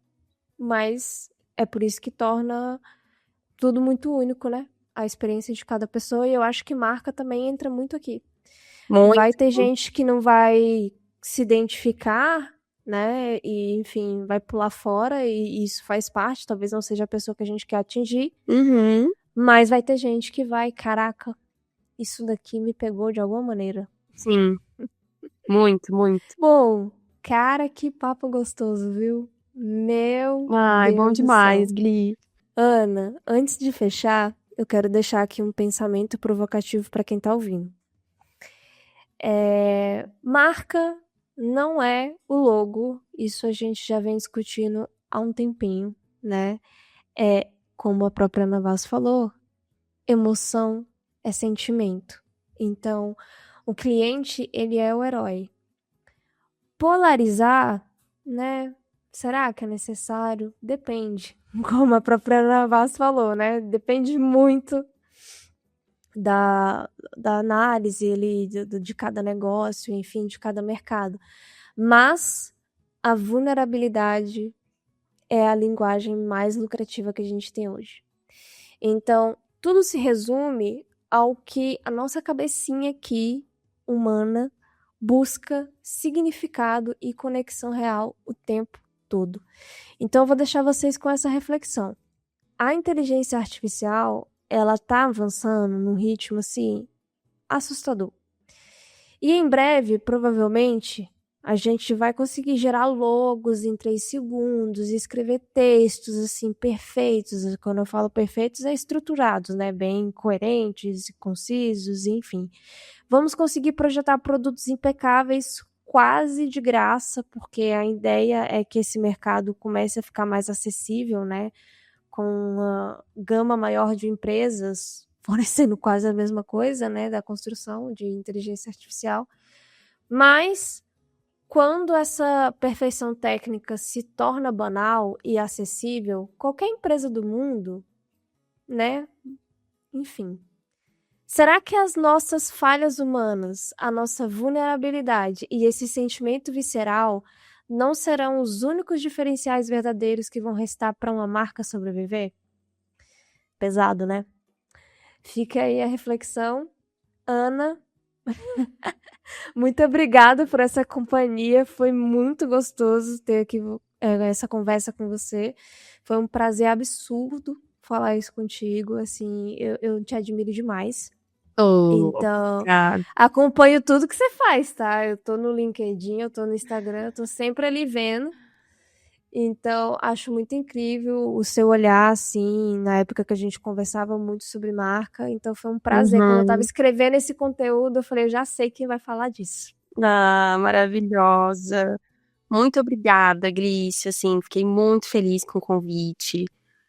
mas é por isso que torna tudo muito único, né? A experiência de cada pessoa, e eu acho que marca também entra muito aqui. Vai ter Muito. gente que não vai se identificar, né? E, enfim, vai pular fora, e isso faz parte, talvez não seja a pessoa que a gente quer atingir, Uhum. Mas vai ter gente que vai, caraca, isso daqui me pegou de alguma maneira. Sim, muito, muito. Bom, cara, que papo gostoso, viu? Meu Ai, bom Deus do céu. demais, Gli. Ana, antes de fechar, eu quero deixar aqui um pensamento provocativo para quem tá ouvindo. Marca não é o logo, isso a gente já vem discutindo há um tempinho, né? É, como a própria Ana Vaz falou, emoção é sentimento. Então, o cliente, ele é o herói. Polarizar, né? Será que é necessário? Depende. Como a própria Ana Vaz falou, né? Depende muito da, da análise ali de cada negócio, enfim, de cada mercado. Mas a vulnerabilidade é a linguagem mais lucrativa que a gente tem hoje. Então, tudo se resume ao que a nossa cabecinha aqui, humana, busca significado e conexão real o tempo todo. Então, eu vou deixar vocês com essa reflexão. A inteligência artificial, ela tá avançando num ritmo, assim, assustador. E em breve, provavelmente, a gente vai conseguir gerar logos em 3 segundos, escrever textos assim perfeitos. Quando eu falo perfeitos, é estruturados, né? Bem coerentes, concisos, enfim. Vamos conseguir projetar produtos impecáveis quase de graça, porque a ideia é que esse mercado comece a ficar mais acessível, né? Com uma gama maior de empresas fornecendo quase a mesma coisa, né, da construção de inteligência artificial. Mas quando essa perfeição técnica se torna banal e acessível, qualquer empresa do mundo, né, enfim. Será que as nossas falhas humanas, a nossa vulnerabilidade e esse sentimento visceral não serão os únicos diferenciais verdadeiros que vão restar para uma marca sobreviver? Pesado, né? Fica aí a reflexão. Ana, muito obrigada por essa companhia. Foi muito gostoso ter aqui essa conversa com você. Foi um prazer absurdo falar isso contigo. Assim, eu te admiro demais. Oh, Então, obrigada. acompanho tudo que você faz, tá? Eu tô no LinkedIn, eu tô no Instagram, eu tô sempre ali vendo. Então, acho muito incrível o seu olhar, assim, na época que a gente conversava muito sobre marca. Então, foi um prazer. Quando eu estava Uhum. escrevendo esse conteúdo, eu falei, eu já sei quem vai falar disso. Ah, maravilhosa. Muito obrigada, Glícia. Assim, fiquei muito feliz com o convite.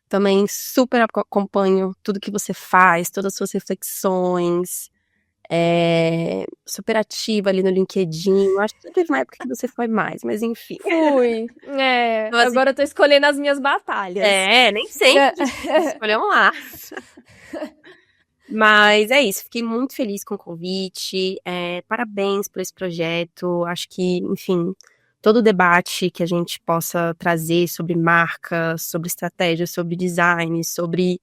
Também super acompanho tudo que você faz, todas as suas reflexões. Super ativa ali no LinkedIn. Acho que teve uma época que você foi mais, mas enfim. Fui. Então, assim, Agora eu tô escolhendo as minhas batalhas. nem sempre a gente precisa escolher um lado. Mas é isso, fiquei muito feliz com o convite. Parabéns por esse projeto. Acho que, enfim, todo o debate que a gente possa trazer sobre marca, sobre estratégia, sobre design, sobre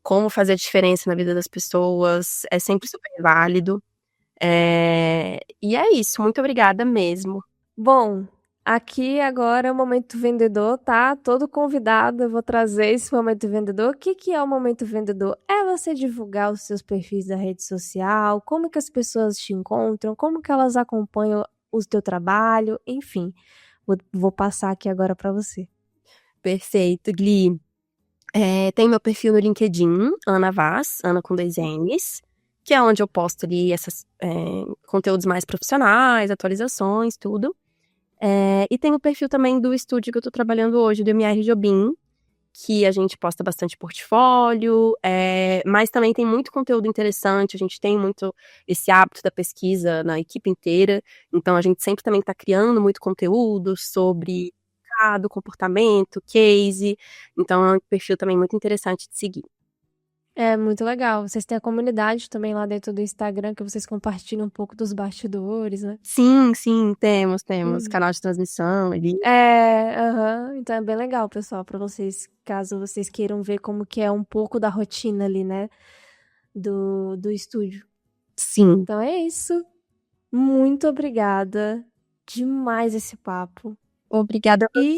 como fazer a diferença na vida das pessoas é sempre super válido. E é isso, muito obrigada mesmo. Bom, aqui agora é o momento vendedor, tá? Todo convidado, eu vou trazer esse momento vendedor. O que que é o momento vendedor? É você divulgar os seus perfis da rede social, como que as pessoas te encontram, como que elas acompanham o teu trabalho, enfim. Vou passar aqui agora para você. Perfeito, Gli. Tem meu perfil no LinkedIn, Ana Vaz, Ana com 2 N's, que é onde eu posto ali esses conteúdos mais profissionais, atualizações, tudo. E tem o perfil também do estúdio que eu tô trabalhando hoje, do MR Jobim, que a gente posta bastante portfólio, mas também tem muito conteúdo interessante, a gente tem muito esse hábito da pesquisa na equipe inteira, então a gente sempre também está criando muito conteúdo sobre mercado, comportamento, case, então é um perfil também muito interessante de seguir. É muito legal. Vocês têm a comunidade também lá dentro do Instagram, que vocês compartilham um pouco dos bastidores, né? Sim, sim, temos Uhum. canal de transmissão ali. Aham. Então é bem legal, pessoal, para vocês, caso vocês queiram ver como que é um pouco da rotina ali, né, do estúdio. Sim. Então é isso. Muito obrigada. Demais esse papo. Obrigada a E